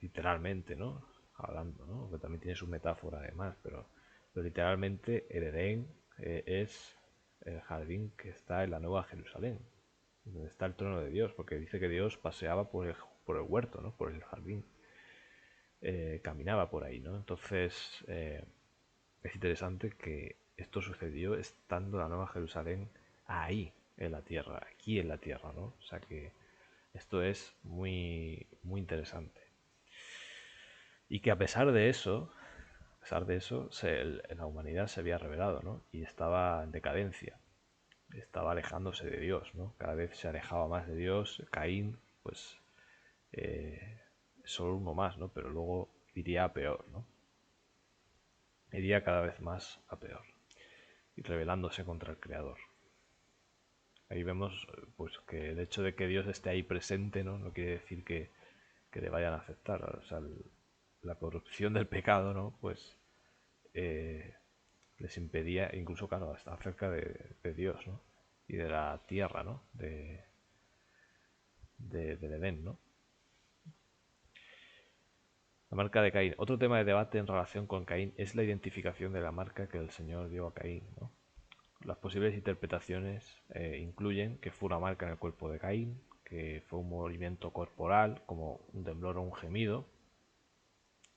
Literalmente, ¿no? Hablando, ¿no? Que también tiene su metáfora además, pero literalmente el Edén es el jardín que está en la Nueva Jerusalén, donde está el trono de Dios, porque dice que Dios paseaba por el huerto, ¿no? Por el jardín, caminaba por ahí, ¿no? Entonces es interesante que esto sucedió estando la Nueva Jerusalén ahí, en la tierra, aquí en la tierra, ¿no? O sea que esto es muy, muy interesante. Y que a pesar de eso, la humanidad se había revelado, ¿no? Y estaba en decadencia, estaba alejándose de Dios, ¿no? Cada vez se alejaba más de Dios. Caín, pues, eh, solo uno más, ¿no? Pero luego iría a peor, ¿no? Iría cada vez más a peor y rebelándose contra el Creador. Ahí vemos, pues, que el hecho de que Dios esté ahí presente, ¿no? No quiere decir que le vayan a aceptar. O sea, la corrupción del pecado, ¿no? Pues eh, les impedía, incluso, claro, estar cerca de Dios, ¿no? Y de la tierra, ¿no? Del Edén, ¿no? La marca de Caín. Otro tema de debate en relación con Caín es la identificación de la marca que el Señor dio a Caín, ¿no? Las posibles interpretaciones incluyen que fue una marca en el cuerpo de Caín, que fue un movimiento corporal, como un temblor o un gemido,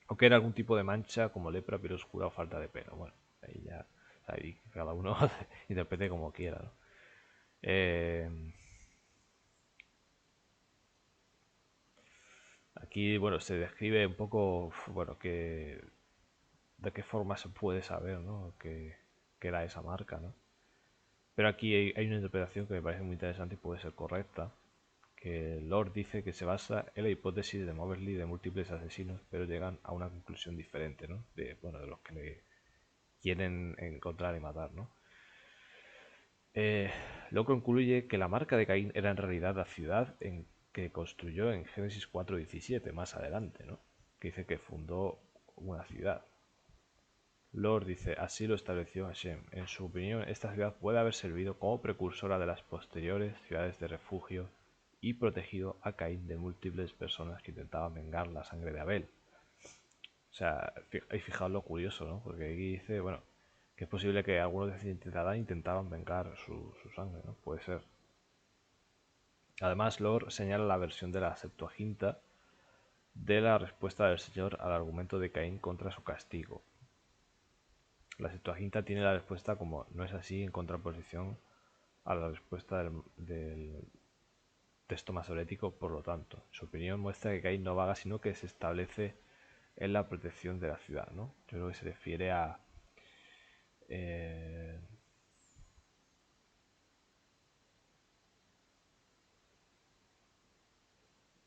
o que era algún tipo de mancha como lepra, pero oscura o falta de pelo. Bueno, ahí ya, ahí cada uno interprete como quiera, ¿no? Aquí, bueno, se describe un poco, bueno, de qué forma se puede saber, ¿no? Que era esa marca, ¿no? Pero aquí hay una interpretación que me parece muy interesante y puede ser correcta, que Lord dice que se basa en la hipótesis de Moberly de múltiples asesinos, pero llegan a una conclusión diferente, ¿no? De los que le quieren encontrar y matar, ¿no? Luego concluye que la marca de Caín era en realidad la ciudad en que construyó en Génesis 4:17, más adelante, ¿no? Que dice que fundó una ciudad. Lord dice: así lo estableció Hashem. En su opinión, esta ciudad puede haber servido como precursora de las posteriores ciudades de refugio y protegido a Caín de múltiples personas que intentaban vengar la sangre de Abel. O sea, hay fijaos lo curioso, ¿no? Porque aquí dice, bueno, que es posible que algunos descendientes de Adán intentaban vengar su sangre, ¿no? Puede ser. Además, Lord señala la versión de la Septuaginta de la respuesta del Señor al argumento de Caín contra su castigo. La Septuaginta tiene la respuesta como no es así, en contraposición a la respuesta del texto masorético. Por lo tanto, su opinión muestra que Caín no vaga, sino que se establece en la protección de la ciudad, ¿no? Yo creo que se refiere a eh,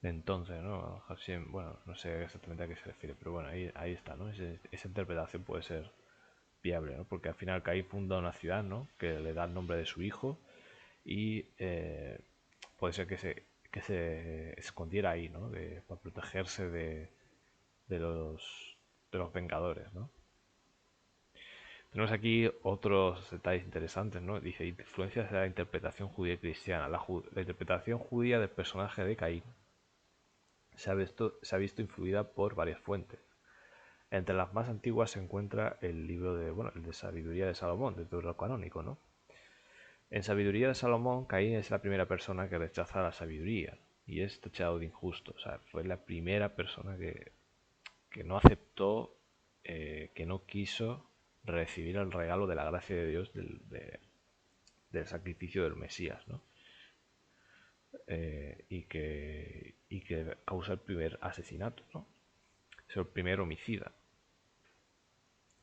entonces, ¿no? Hashem, bueno, no sé exactamente a qué se refiere, pero bueno, ahí está, ¿no? Esa interpretación puede ser viable, ¿no? Porque al final Caín funda una ciudad, ¿no? Que le da el nombre de su hijo y puede ser que se escondiera ahí, ¿no? Para protegerse de los Vengadores, ¿no? Tenemos aquí otros detalles interesantes, ¿no? Dice: influencias de la interpretación judía y cristiana. La interpretación judía del personaje de Caín se ha visto influida por varias fuentes. Entre las más antiguas se encuentra el libro de, bueno, el de Sabiduría de Salomón, de Deuterocanónico, ¿no? En Sabiduría de Salomón, Caín es la primera persona que rechaza la sabiduría y es tachado de injusto. O sea, fue la primera persona que no aceptó, que no quiso recibir el regalo de la gracia de Dios del sacrificio del Mesías, ¿no? Y que causa el primer asesinato, ¿no? Es el primer homicida.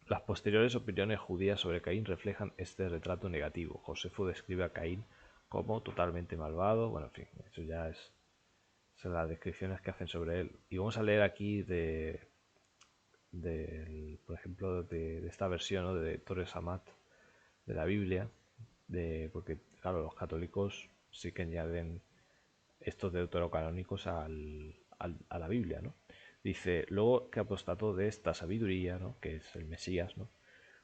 Las posteriores opiniones judías sobre Caín reflejan este retrato negativo. Josefo describe a Caín como totalmente malvado. Bueno, en fin, eso ya son las descripciones que hacen sobre él. Y vamos a leer aquí por ejemplo, de esta versión, ¿no?, de Torres Amat de la Biblia, porque claro, los católicos sí que añaden estos deuterocanónicos a la Biblia, ¿no? Dice, luego que apostató de esta sabiduría, ¿no?, que es el Mesías, ¿no?,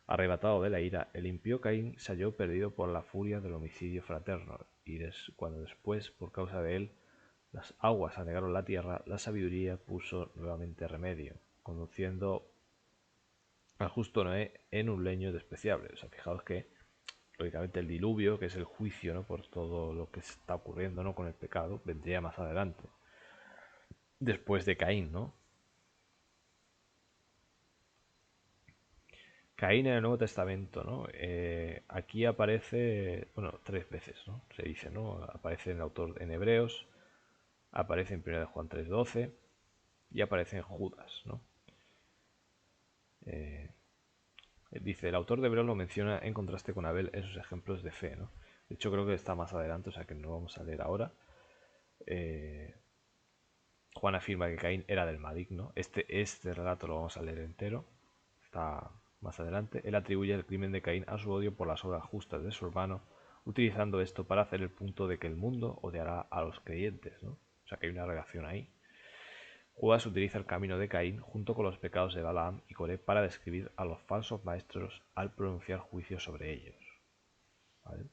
arrebatado de la ira, el impío Caín se halló perdido por la furia del homicidio fraterno, y cuando después, por causa de él, las aguas anegaron la tierra, la sabiduría puso nuevamente remedio, conduciendo al justo Noé en un leño despreciable. O sea, fijaos que, lógicamente, el diluvio, que es el juicio, ¿no?, por todo lo que está ocurriendo, ¿no?, con el pecado, vendría más adelante, después de Caín, ¿no? Caín en el Nuevo Testamento, ¿no? Aquí aparece, bueno, 3 veces, ¿no? Se dice, ¿no? Aparece en el autor en Hebreos, aparece en 1 de Juan 3:12 y aparece en Judas, ¿no? Eh, Dice, el autor de Hebreos lo menciona en contraste con Abel en sus ejemplos de fe, ¿no? De hecho, creo que está más adelante, o sea que no lo vamos a leer ahora. Eh, Juan afirma que Caín era del maligno. Este relato lo vamos a leer entero. Está más adelante. Él atribuye el crimen de Caín a su odio por las obras justas de su hermano, utilizando esto para hacer el punto de que el mundo odiará a los creyentes, ¿no? O sea que hay una relación ahí. Judas utiliza el camino de Caín junto con los pecados de Balaam y Coré para describir a los falsos maestros al pronunciar juicio sobre ellos. ¿Vale?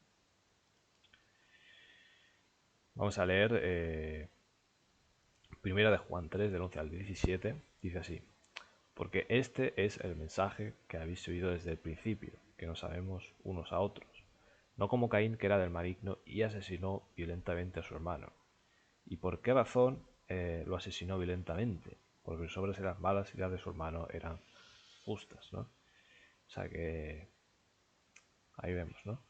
Vamos a leer primera de Juan 3, del 11 al 17. Dice así: porque este es el mensaje que habéis oído desde el principio, que nos amemos unos a otros, no como Caín, que era del maligno y asesinó violentamente a su hermano. ¿Y por qué razón lo asesinó violentamente? Porque sus obras eran malas y las de su hermano eran justas, ¿no? O sea que ahí vemos, ¿no?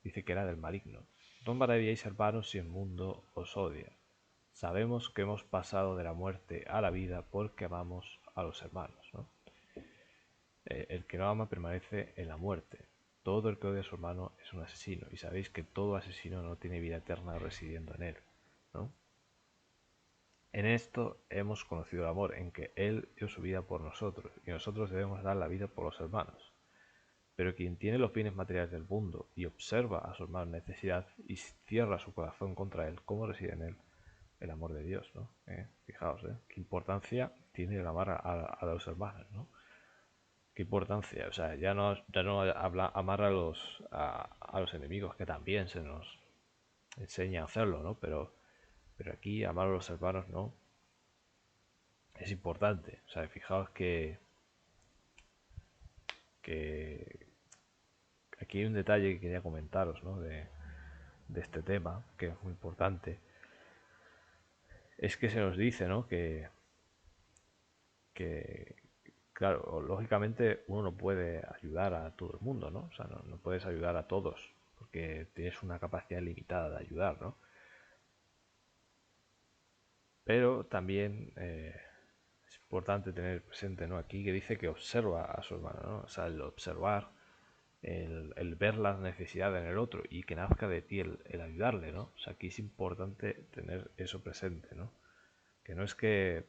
Dice que era del maligno. No maravilléis, hermanos, si el mundo os odia. Sabemos que hemos pasado de la muerte a la vida porque amamos a los hermanos, ¿no? El que no ama permanece en la muerte. Todo el que odia a su hermano es un asesino, y sabéis que todo asesino no tiene vida eterna residiendo en él, ¿no? En esto hemos conocido el amor, en que Él dio su vida por nosotros, y nosotros debemos dar la vida por los hermanos. Pero quien tiene los bienes materiales del mundo y observa a su hermano en necesidad y cierra su corazón contra él, ¿cómo reside en él el amor de Dios, ¿no? Fijaos, qué importancia tiene el amar a los hermanos, ¿no? Qué importancia, o sea, ya no habla amar a los enemigos, que también se nos enseña a hacerlo, ¿no? Pero aquí amar a los hermanos, ¿no? Es importante. O sea, fijaos que aquí hay un detalle que quería comentaros, ¿no?, de este tema, que es muy importante. Es que se nos dice, ¿no?, que claro, lógicamente uno no puede ayudar a todo el mundo, ¿no? O sea, no puedes ayudar a todos, porque tienes una capacidad limitada de ayudar, ¿no? Pero también es importante tener presente, ¿no?, aquí que dice que observa a su hermano, ¿no? O sea, el observar, el ver las necesidades en el otro y que nazca de ti el ayudarle, ¿no? O sea, aquí es importante tener eso presente, ¿no? Que no es que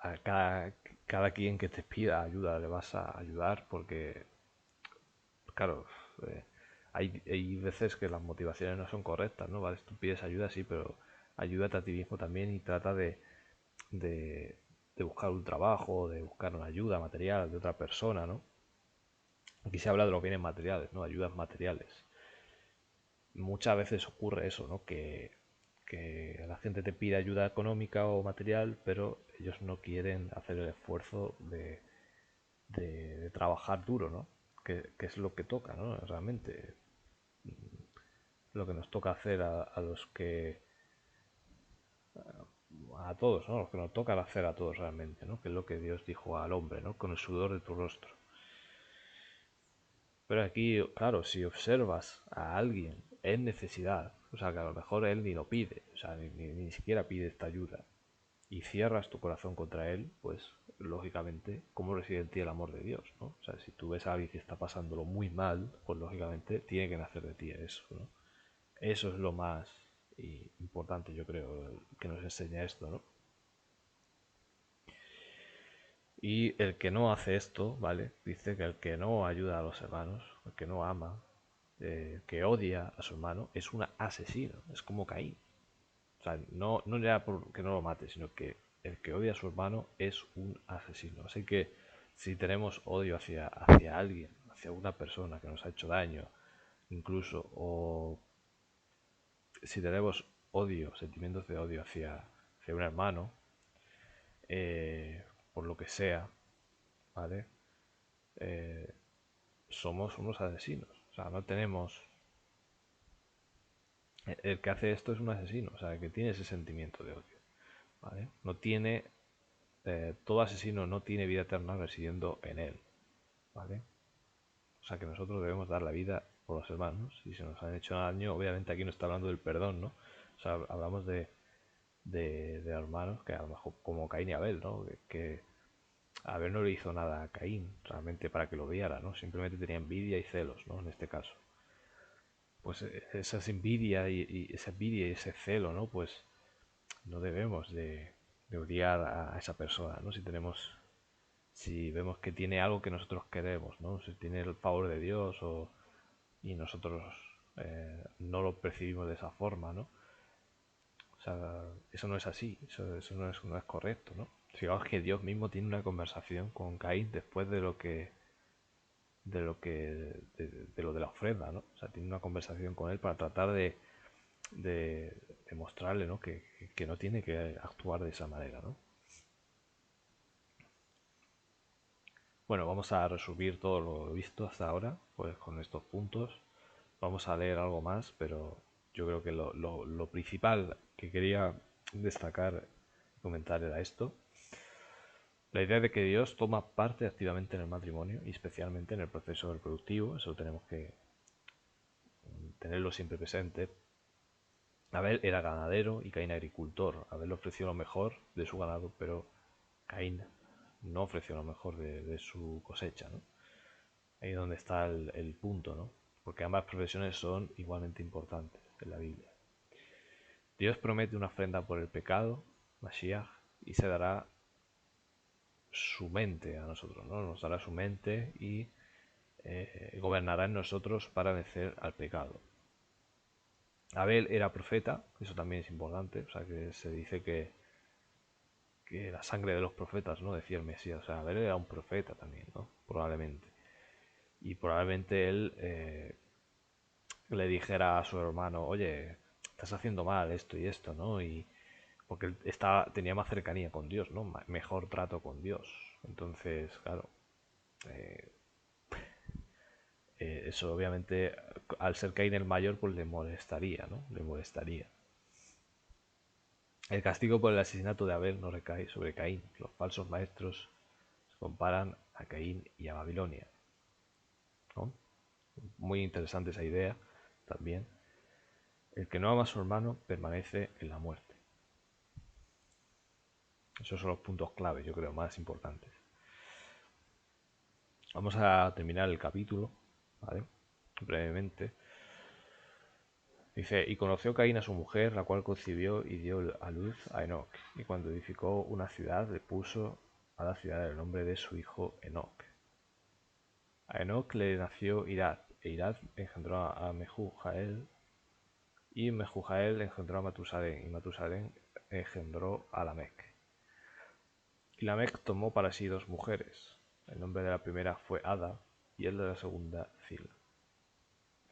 a cada quien que te pida ayuda le vas a ayudar, porque, claro, eh, hay veces que las motivaciones no son correctas, ¿no? Vale, tú pides ayuda, sí, pero ayúdate a ti mismo también y trata de, de buscar un trabajo, de buscar una ayuda material de otra persona, ¿no? Aquí se habla de los bienes materiales, ¿no? Ayudas materiales. Muchas veces ocurre eso, ¿no? Que que la gente te pide ayuda económica o material, pero ellos no quieren hacer el esfuerzo de trabajar duro, ¿no? Que es lo que toca, ¿no? Realmente lo que nos toca hacer a los que a todos, ¿no? Lo que nos toca hacer a todos realmente, ¿no? Que es lo que Dios dijo al hombre, ¿no? Con el sudor de tu rostro. Pero aquí, claro, si observas a alguien en necesidad, o sea, que a lo mejor él ni lo pide, o sea, ni siquiera pide esta ayuda, y cierras tu corazón contra él, pues lógicamente, ¿cómo reside en ti el amor de Dios, ¿no? O sea, si tú ves a alguien que está pasándolo muy mal, pues lógicamente tiene que nacer de ti eso, ¿no? Eso es lo más importante, yo creo, que nos enseña esto, ¿no? Y el que no hace esto, ¿vale? Dice que el que no ayuda a los hermanos, el que no ama, que odia a su hermano, es un asesino, es como Caín. O sea, no ya porque no lo mate, sino que el que odia a su hermano es un asesino. Así que si tenemos odio hacia alguien, hacia una persona que nos ha hecho daño, incluso, o si tenemos odio, sentimientos de odio hacia un hermano, por lo que sea, ¿vale? Eh, somos unos asesinos. O sea, no tenemos... El que hace esto es un asesino, o sea, el que tiene ese sentimiento de odio, ¿vale? No tiene... todo asesino no tiene vida eterna residiendo en él, ¿vale? O sea, que nosotros debemos dar la vida por los hermanos y si nos han hecho daño, obviamente aquí no está hablando del perdón, ¿no? O sea, hablamos de hermanos que a lo mejor como Caín y Abel, ¿no? Que Abel no le hizo nada a Caín realmente para que lo odiara, ¿no? Simplemente tenía envidia y celos, ¿no? En este caso. Pues esa envidia esa envidia y ese celo, ¿no? Pues no debemos de odiar a esa persona, ¿no? Si vemos que tiene algo que nosotros queremos, ¿no? Si tiene el favor de Dios y nosotros no lo percibimos de esa forma, ¿no? O sea, eso no es así, eso no es correcto, ¿no? Fijaos que Dios mismo tiene una conversación con Caín después de lo de la ofrenda, ¿no? O sea, tiene una conversación con él para tratar de mostrarle, ¿no? Que no tiene que actuar de esa manera, ¿no? Bueno, vamos a resumir todo lo visto hasta ahora, pues con estos puntos. Vamos a leer algo más, pero yo creo que lo principal que quería destacar y comentar era esto. La idea de que Dios toma parte activamente en el matrimonio y especialmente en el proceso reproductivo, eso tenemos que tenerlo siempre presente. Abel era ganadero y Caín agricultor. Abel ofreció lo mejor de su ganado, pero Caín no ofreció lo mejor de su cosecha, ¿no? Ahí es donde está el punto, ¿no? Porque ambas profesiones son igualmente importantes en la Biblia. Dios promete una ofrenda por el pecado, Mashiach, y se dará su mente a nosotros, ¿no? Nos dará su mente y gobernará en nosotros para vencer al pecado. Abel era profeta, eso también es importante, o sea que se dice que la sangre de los profetas, ¿no? Decía el Mesías, o sea, Abel era un profeta también, ¿no? Probablemente. Y probablemente él le dijera a su hermano, oye, estás haciendo mal esto y esto, ¿no? Y porque él tenía más cercanía con Dios, ¿no? Mejor trato con Dios. Entonces, claro, eh, eso obviamente, al ser Caín el mayor, pues le molestaría, ¿no? Le molestaría. El castigo por el asesinato de Abel no recae sobre Caín. Los falsos maestros se comparan a Caín y a Babilonia, ¿no? Muy interesante esa idea también. El que no ama a su hermano permanece en la muerte. Esos son los puntos clave, yo creo, más importantes. Vamos a terminar el capítulo, ¿vale? Brevemente. Dice, y conoció Caín a su mujer, la cual concibió y dio a luz a Enoc. Y cuando edificó una ciudad, le puso a la ciudad el nombre de su hijo Enoc. A Enoc le nació Irad, e Irad engendró a Mehujael, y Mehujael engendró a Matusalén, y Matusalén engendró a Lamec. Y Lamec tomó para sí dos mujeres. El nombre de la primera fue Ada, y el de la segunda Zil.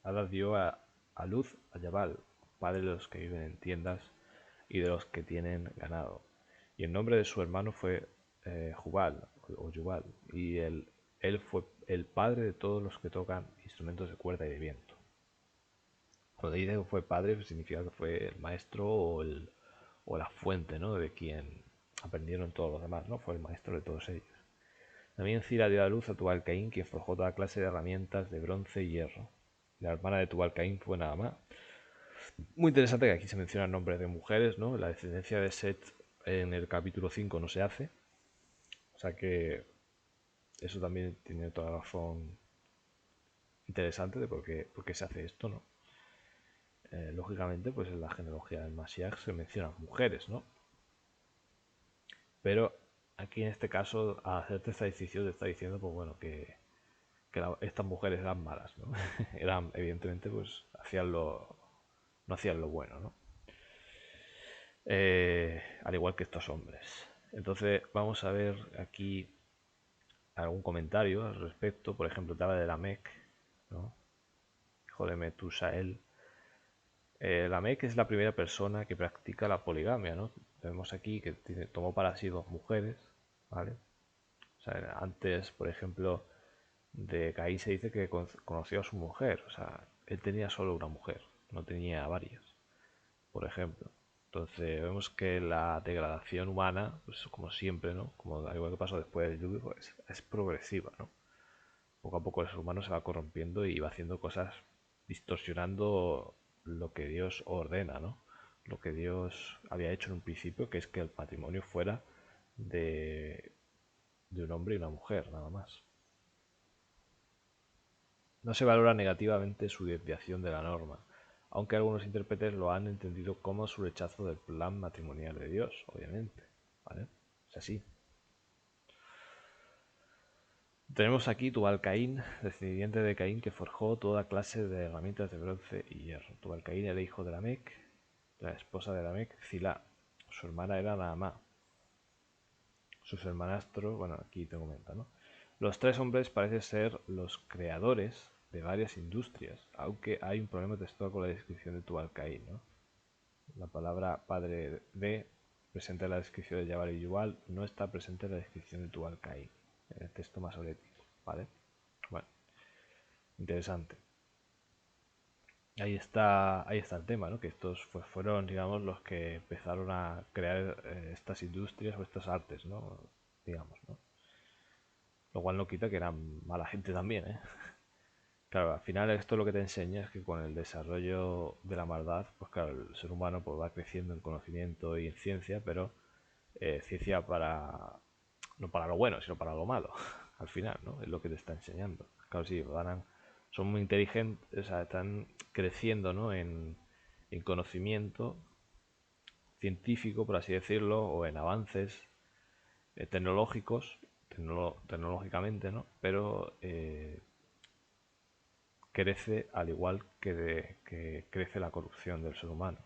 Ada dio a luz a Yabal, padre de los que viven en tiendas, y de los que tienen ganado. Y el nombre de su hermano fue Jubal, o Yubal, y él fue el padre de todos los que tocan instrumentos de cuerda y de viento. Cuando dice que fue padre, pues significa que fue el maestro o la fuente, ¿no? De quien aprendieron todos los demás, ¿no? Fue el maestro de todos ellos. También Cira dio a luz a Tubal-Caín, quien forjó toda clase de herramientas de bronce y hierro. La hermana de Tubal-Caín fue Naamá. Muy interesante que aquí se mencionan nombres de mujeres, ¿no? La descendencia de Set en el capítulo 5 no se hace. O sea que eso también tiene toda la razón interesante de por qué se hace esto, ¿no? Lógicamente, pues en la genealogía del Mashiach se mencionan mujeres, ¿no? Pero aquí en este caso, al hacerte esta distinción, te está diciendo, pues bueno, que estas mujeres eran malas, ¿no? Eran, evidentemente, pues no hacían lo bueno, ¿no? Al igual que estos hombres. Entonces, vamos a ver aquí algún comentario al respecto. Por ejemplo, te habla de Lamec, ¿no? Hijo de Metusael. Lamec es la primera persona que practica la poligamia, ¿no? Vemos aquí que tomó para sí dos mujeres, ¿vale? O sea, antes, por ejemplo, de Caín se dice que conoció a su mujer, o sea, él tenía solo una mujer, no tenía varias, por ejemplo. Entonces vemos que la degradación humana, pues como siempre, ¿no? Como algo que pasó después del diluvio, pues, es progresiva, ¿no? Poco a poco el ser humano se va corrompiendo y va haciendo cosas distorsionando lo que Dios ordena, ¿no? Lo que Dios había hecho en un principio, que es que el matrimonio fuera de, de un hombre y una mujer, nada más. No se valora negativamente su desviación de la norma, aunque algunos intérpretes lo han entendido como su rechazo del plan matrimonial de Dios, obviamente. ¿Vale? Es así. Tenemos aquí Tubal-Caín, descendiente de Caín, que forjó toda clase de herramientas de bronce y hierro. Tubal-Caín era hijo de Lamec, la esposa de Lamec, Zilá. Su hermana era Naamá. Sus hermanastros, bueno, aquí te comenta, ¿no? Los tres hombres parecen ser los creadores de varias industrias, aunque hay un problema textual con la descripción de Tubal-Caín, ¿no? La palabra padre de presente en la descripción de Jabal y Yubal no está presente en la descripción de Tubal-Caín, en el texto masorético, ¿vale? Bueno, interesante. Ahí está el tema, ¿no? Que estos pues, fueron, digamos, los que empezaron a crear estas industrias o estas artes, ¿no? Digamos, ¿no? Lo cual no quita que eran mala gente también, ¿eh? Claro, al final esto lo que te enseña es que con el desarrollo de la maldad, pues claro, el ser humano pues, va creciendo en conocimiento y en ciencia, pero ciencia para no para lo bueno, sino para lo malo, al final, ¿no? Es lo que te está enseñando. Claro, sí, son muy inteligentes, o sea, están creciendo, ¿no? En conocimiento científico, por así decirlo, o en avances tecnológicos, tecnológicamente, ¿no? Pero crece al igual que crece la corrupción del ser humano.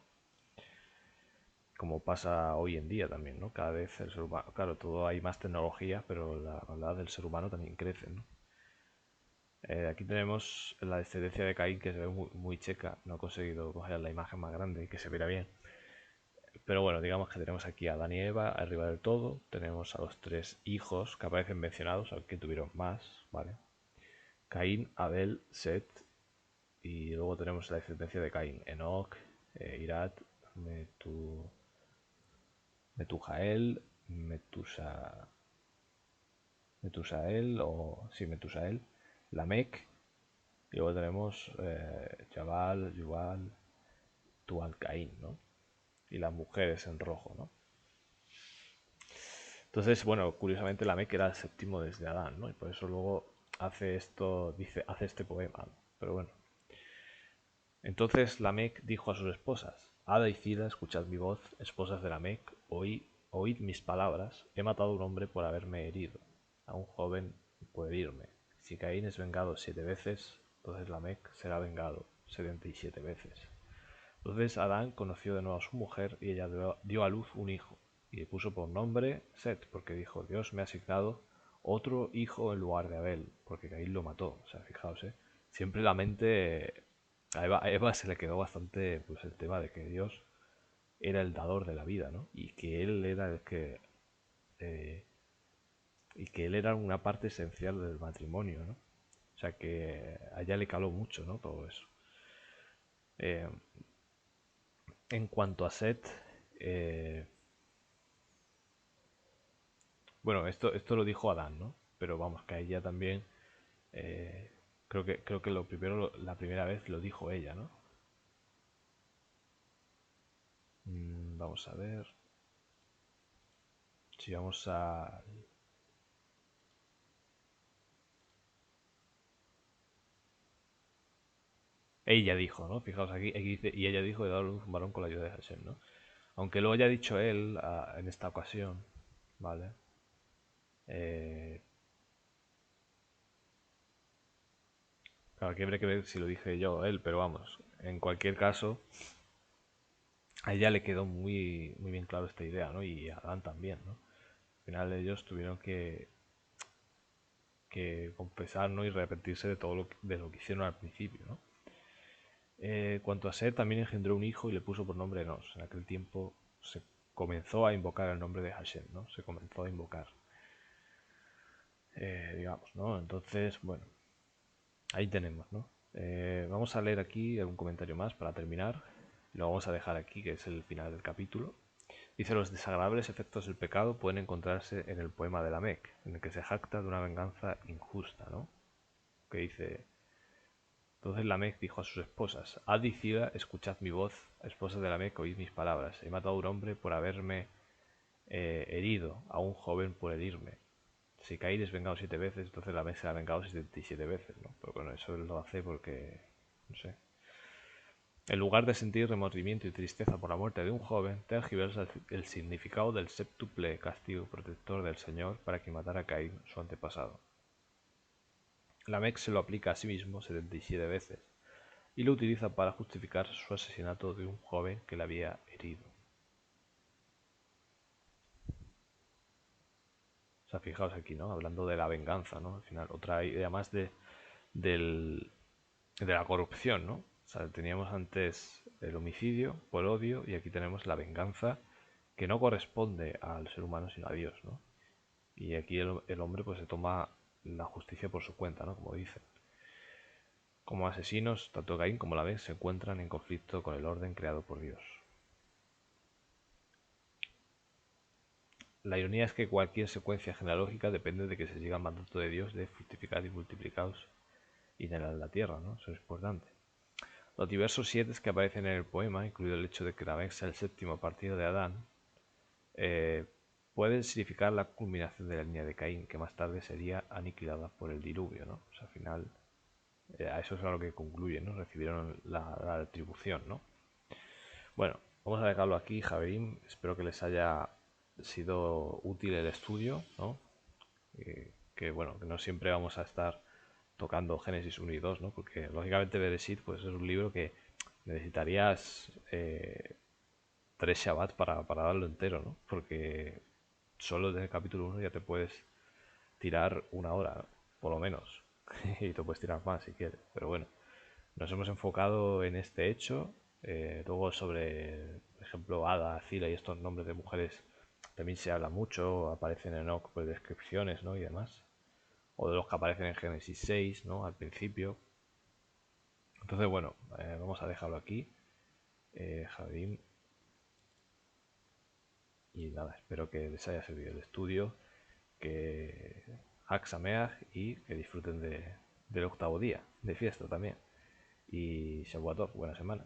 Como pasa hoy en día también, ¿no? Cada vez el ser humano, claro, todo hay más tecnología, pero la maldad del ser humano también crece, ¿no? Aquí tenemos la descendencia de Caín que se ve muy checa, no ha conseguido coger la imagen más grande y que se viera bien. Pero bueno, digamos que tenemos aquí a Adán y Eva arriba del todo, tenemos a los tres hijos que aparecen mencionados, aunque tuvieron más, ¿vale? Caín, Abel, Set, y luego tenemos la descendencia de Caín, Enoch, Irad, Metujael, Metusael, o sí, Metusael, Lamec, y luego tenemos Jabal, Yubal, Tual-Caín, ¿no? Y las mujeres en rojo, ¿no? Entonces, bueno, curiosamente Lamec era el séptimo desde Adán, ¿no? Y por eso luego hace este poema, ¿no? Pero bueno. Entonces Lamec dijo a sus esposas: Ada y Zila, escuchad mi voz, esposas de Lamec, oíd mis palabras. He matado a un hombre por haberme herido, a un joven por herirme. Si Caín es vengado 7 veces, entonces Lamec será vengado 77 veces. Entonces Adán conoció de nuevo a su mujer y ella dio a luz un hijo y le puso por nombre Set, porque dijo: Dios me ha asignado otro hijo en lugar de Abel, porque Caín lo mató. O sea, fijaos, siempre la mente a Eva se le quedó bastante pues el tema de que Dios era el dador de la vida, ¿no? Y que él era el que eh, y que él era una parte esencial del matrimonio, ¿no? O sea que a ella le caló mucho, ¿no? Todo eso. Eh, en cuanto a Seth, eh, bueno, esto lo dijo Adán, ¿no? Pero vamos, que a ella también, eh, creo que la primera vez lo dijo ella, ¿no? Vamos a ver. Si vamos a... Ella dijo, ¿no? Fijaos aquí dice, y ella dijo de dar luz un varón con la ayuda de Hashem, ¿no? Aunque lo haya dicho él en esta ocasión, ¿vale? Eh, claro, que habría que ver si lo dije yo o él, pero vamos, en cualquier caso, a ella le quedó muy bien claro esta idea, ¿no? Y a Adán también, ¿no? Al final ellos tuvieron que confesar, ¿no? Y arrepentirse de de lo que hicieron al principio, ¿no? Cuanto a Seth, también engendró un hijo y le puso por nombre Enos. En aquel tiempo se comenzó a invocar el nombre de Hashem, ¿no? Se comenzó a invocar, digamos, ¿no? Entonces, bueno, ahí tenemos, ¿no? Vamos a leer aquí algún comentario más para terminar. Lo vamos a dejar aquí, que es el final del capítulo. Dice, los desagradables efectos del pecado pueden encontrarse en el poema de Lamec, en el que se jacta de una venganza injusta, ¿no? Que dice, entonces Lamec dijo a sus esposas, Ad y Zila, escuchad mi voz, esposas de Lamec, oíd mis palabras. He matado a un hombre por haberme herido, a un joven por herirme. Si Caín es vengado 7 veces, entonces Lamec será vengado 77 veces, ¿no? Pero bueno, eso él lo hace porque, no sé. En lugar de sentir remordimiento y tristeza por la muerte de un joven, tergiversa el significado del séptuple castigo protector del Señor para que matara a Caín, su antepasado. Lamec se lo aplica a sí mismo 77 veces y lo utiliza para justificar su asesinato de un joven que le había herido. O sea, fijaos aquí, ¿no? Hablando de la venganza, ¿no? Al final, otra idea más del, de la corrupción, ¿no? O sea, teníamos antes el homicidio por odio y aquí tenemos la venganza que no corresponde al ser humano sino a Dios, ¿no? Y aquí el hombre pues se toma la justicia por su cuenta, ¿no? Como dicen. Como asesinos, tanto Caín como la vez se encuentran en conflicto con el orden creado por Dios. La ironía es que cualquier secuencia genealógica depende de que se siga el mandato de Dios de fructificar y multiplicaos y llenar la tierra, ¿no? Eso es importante. Los diversos siete que aparecen en el poema, incluido el hecho de que Lamec sea el séptimo partido de Adán, eh, pueden significar la culminación de la línea de Caín, que más tarde sería aniquilada por el diluvio, ¿no? O sea, al final, a eso es a lo que concluye, ¿no? Recibieron la atribución, ¿no? Bueno, vamos a dejarlo aquí, Javerín. Espero que les haya sido útil el estudio, ¿no? Que bueno, que no siempre vamos a estar tocando Génesis 1 y 2, ¿no? Porque lógicamente Bereshit pues es un libro que necesitarías 3 Shabbat para darlo entero, ¿no? Porque solo desde el capítulo 1 ya te puedes tirar 1 hora, ¿no? Por lo menos. Y te puedes tirar más si quieres. Pero bueno, nos hemos enfocado en este hecho. Luego sobre, por ejemplo, Ada, Zila y estos nombres de mujeres también se habla mucho. Aparecen en Enoch pues, descripciones, ¿no? Y demás. O de los que aparecen en Génesis 6, ¿no? Al principio. Entonces, bueno, vamos a dejarlo aquí. Javín. Y nada, espero que les haya servido el estudio, que Hak Sameach y que disfruten del octavo día de fiesta también. Y Shavuot Tov, buena semana.